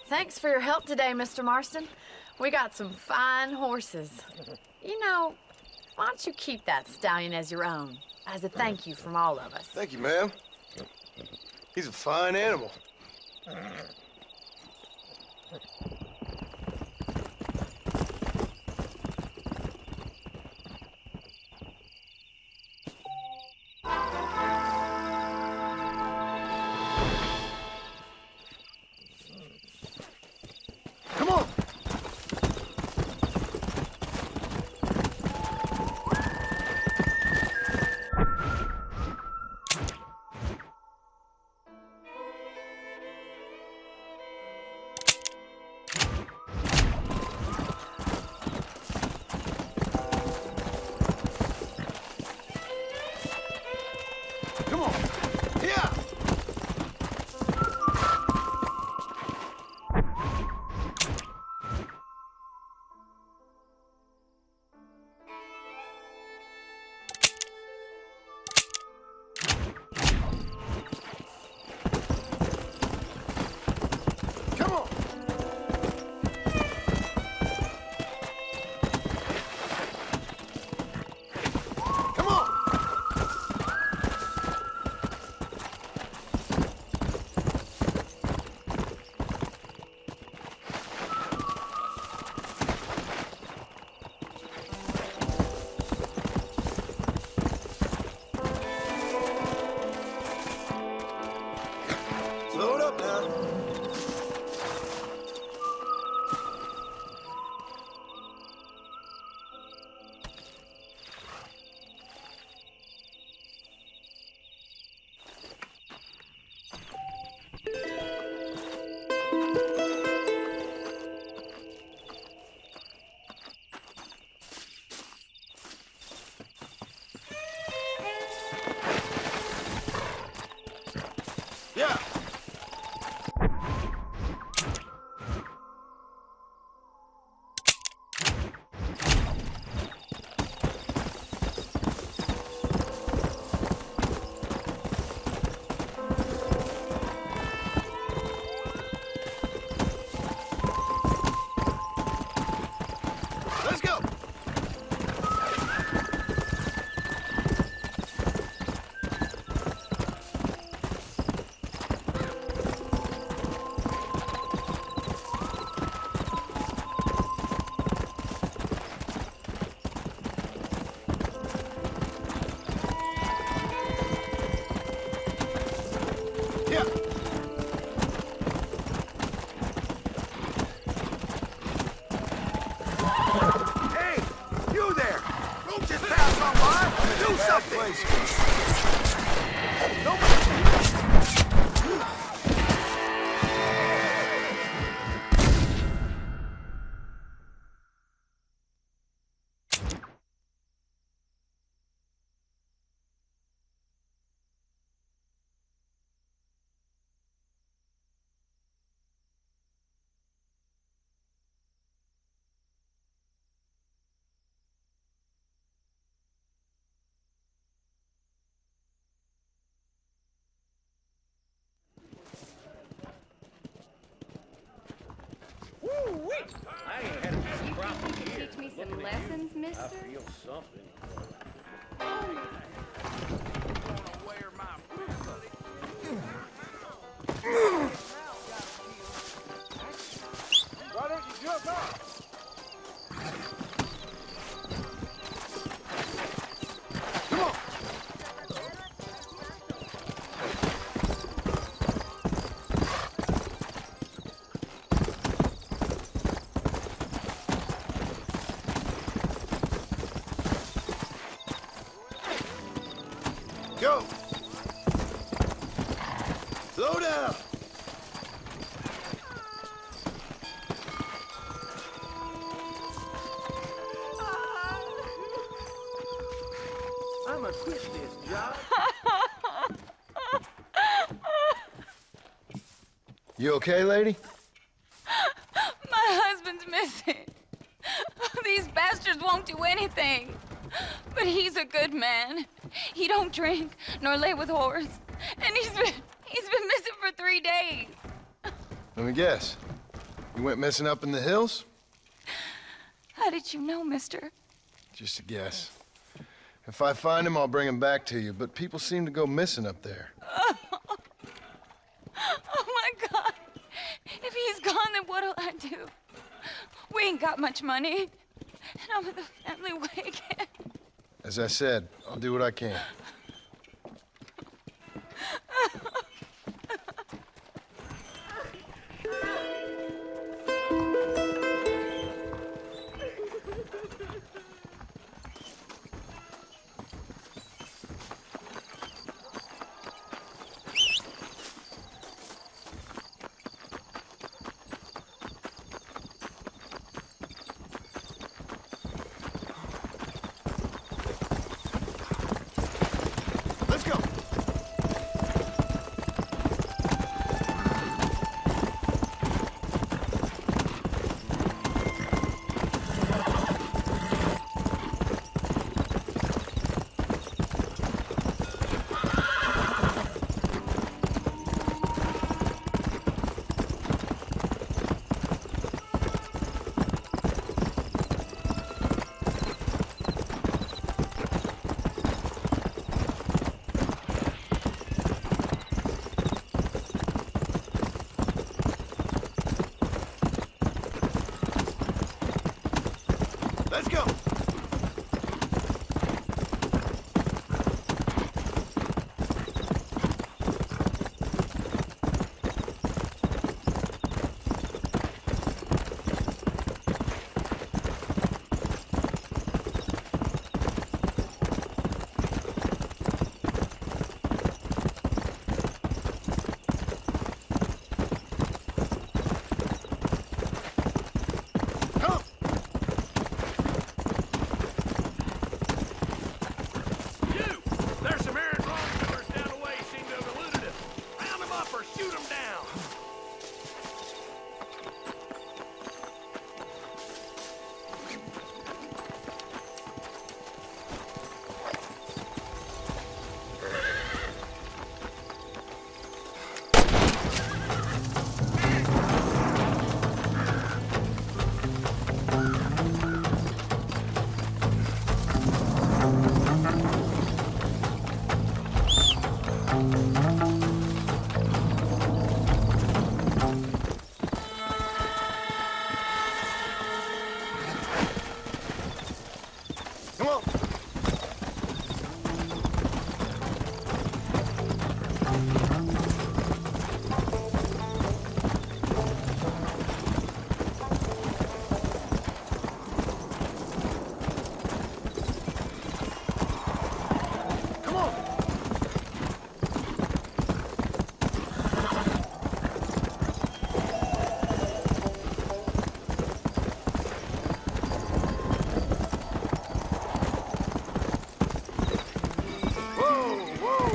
Thanks for your help today, Mr. Marston. We got some fine horses. You know, why don't you keep that stallion as your own, as a thank you from all of us? Thank you, ma'am. He's a fine animal. Come on. Come on. Yeah. Come on. Come on. Slow it up now. Yeah. Let's go. I ain't had a crop You could teach me some lessons, mister? I feel something. Why don't you jump up? Come on. Go. Slow down. I'ma quit this job. You okay, lady? My husband's missing. These bastards won't do anything. But he's a good man. He don't drink nor lay with whores. And he's been missing for 3 days. Let me guess. You went missing up in the hills? How did you know, mister? Just a guess. If I find him, I'll bring him back to you, but people seem to go missing up there. Oh my God. If he's gone, then what'll I do? We ain't got much money. And I'm in the family way again. As I said, I'll do what I can. Let's go. Let's go. There's some errant wrongdoers down the way seem to have eluded us. Round them up or shoot them down. Come on. Come on. Whoa, whoa.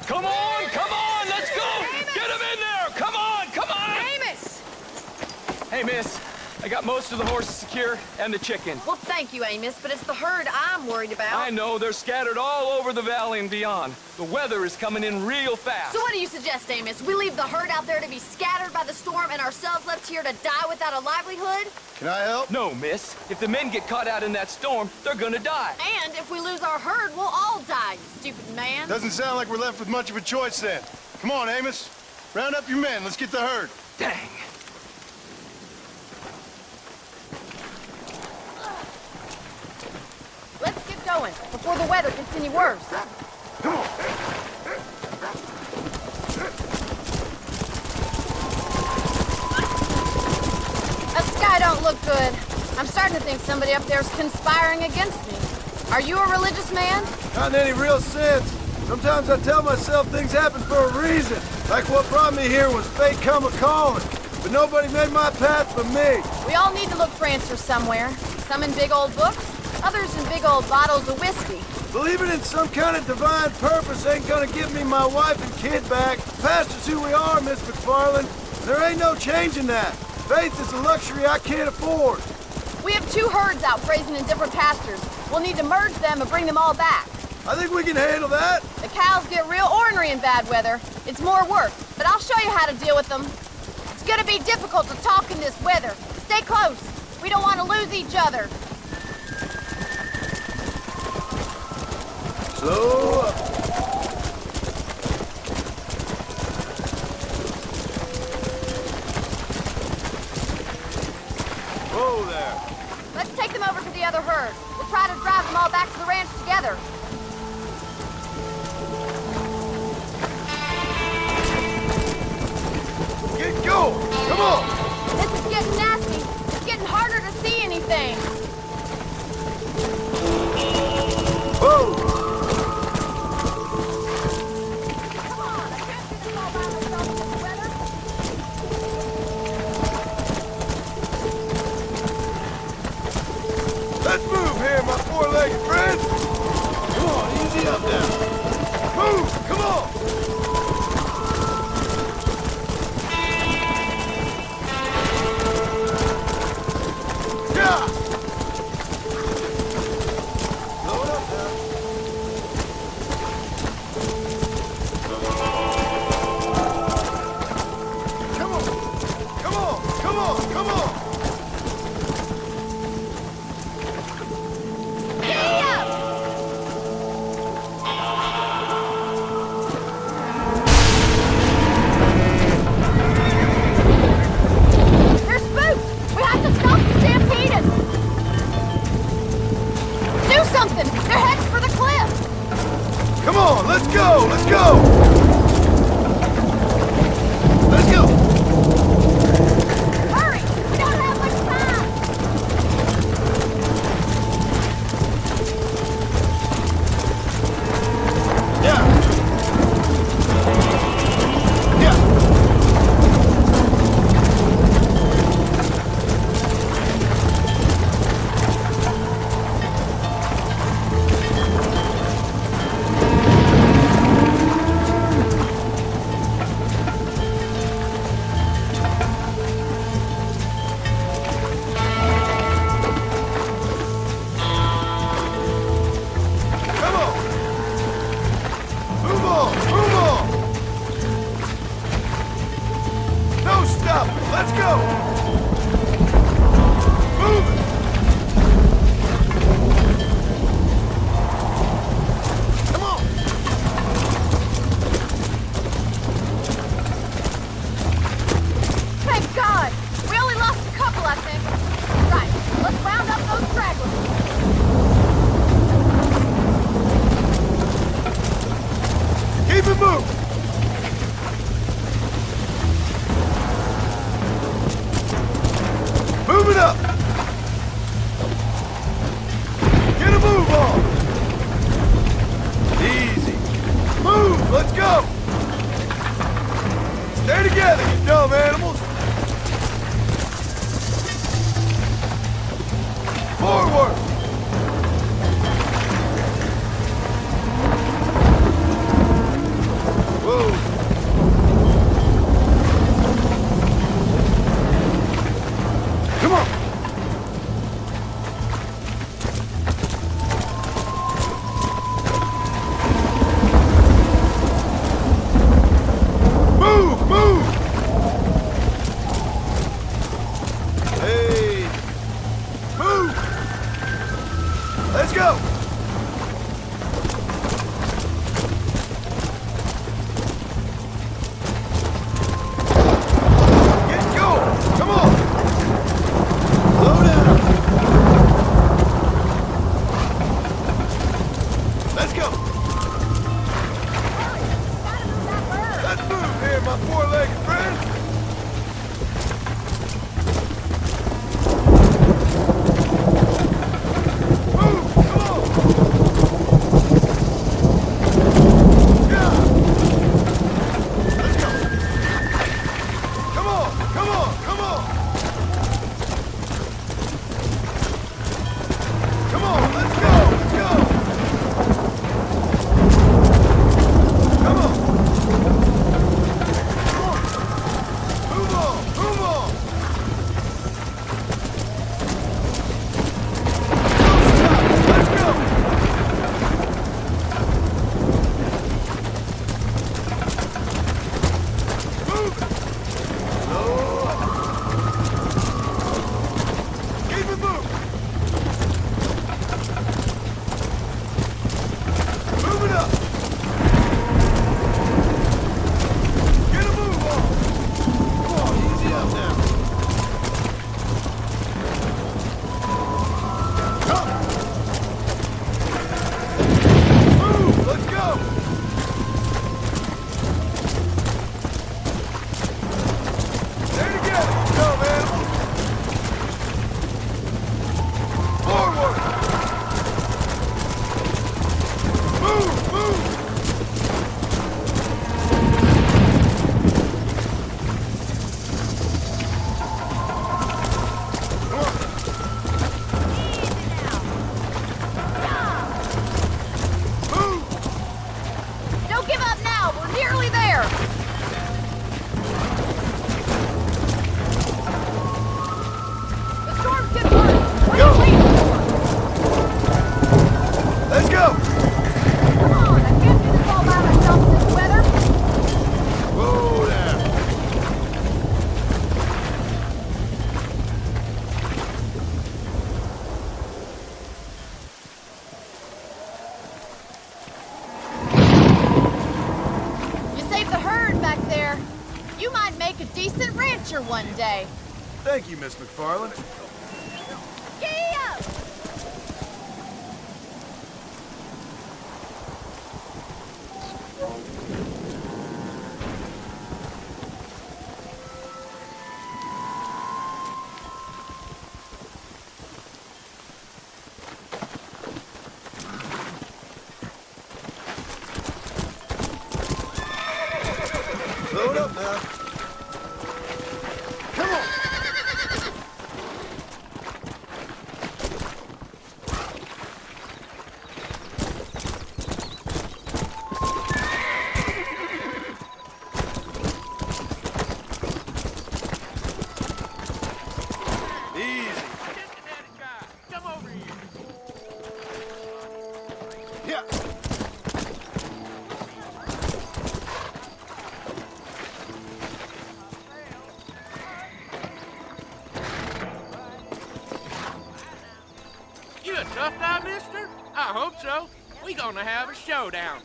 Come on, let's go! Amos! Get him in there! Come on, come on! Amos! Hey, miss. I got most of the horses secure and the chicken. Well, thank you, Amos, but it's the herd I'm worried about. I know, they're scattered all over the valley and beyond. The weather is coming in real fast. So what do you suggest, Amos? We leave the herd out there to be scattered by the storm and ourselves left here to die without a livelihood? Can I help? No, miss. If the men get caught out in that storm, they're gonna die. And if we lose our herd, we'll all die, you stupid man. Doesn't sound like we're left with much of a choice then. Come on, Amos. Round up your men. Let's get the herd. Dang. Let's get going before the weather gets any worse. Come on. That sky don't look good. I'm starting to think somebody up there's conspiring against me. Are you a religious man? Not in any real sense. Sometimes I tell myself things happen for a reason. Like what brought me here was fate come a-calling. But nobody made my path but me. We all need to look for answers somewhere. Some in big old books, others in big old bottles of whiskey. Believing in some kind of divine purpose ain't gonna give me my wife and kid back. Past is who we are, Miss McFarland. There ain't no changing that. Faith is a luxury I can't afford. We have 2 herds out grazing in different pastures. We'll need to merge them and bring them all back. I think we can handle that. The cows get real ornery in bad weather. It's more work, but I'll show you how to deal with them. It's gonna be difficult to talk in this weather. Stay close. We don't want to lose each other. Slow up. Whoa there. Let's take them over to the other herd. We'll try to drive them all back to the ranch together. Get going! Come on! This is getting nasty. It's getting harder to see anything. Whoa! Come on, I can't do this all by myself in this weather. Let's move here, my four-legged friend! Come on, easy up now. Move! Come on! Yeah! Slow it up now. Come on! Come on! Come on! Come on! They're spooked! We have to stop the stampeders! Do something! They're heading for the cliff! Come on, let's go! Let's go! Let's go! Hurry! We don't have much time! Yeah! Yeah! Come on! Move on! Move on! No stopping! Let's go! Move it! Come on! Thank God! We only lost a couple, I think. Right, let's round up those stragglers. Keep it moving! Move it up! Get a move on! Easy. Move! Let's go! Stay together, you dumb animals! Forward! Whoa! Come on! my four-legged friend. Move! Come on! Yeah! Let's go! Come on! Come on! Come on! Come on! Let's go! Let's go! Come on! Move on! Move on! Let's go! Move it! Slow up. Keep it moving! Move it up! Get a move on! Come on, easy up now. Come! Move! Let's go! Stay together! Go, man! Forward! Move! Move! Don't give up now. We're nearly there. The storm gets worse. What are you waiting for? Let's go! Come on, I can't do this all by myself in this weather. Whoa there! You saved the herd back there. You might make a decent rancher one day. Thank you, Miss McFarland. Gee up! Load up now. Come on! Easy. Come over here. Yeah. You a tough guy, mister? I hope so. We gonna have a showdown.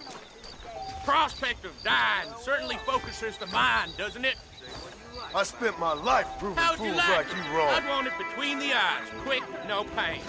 Prospect of dying certainly focuses the mind, doesn't it? I spent my life proving How'd you fools like like it? you wrong. I'd want it between the eyes, quick, no pain.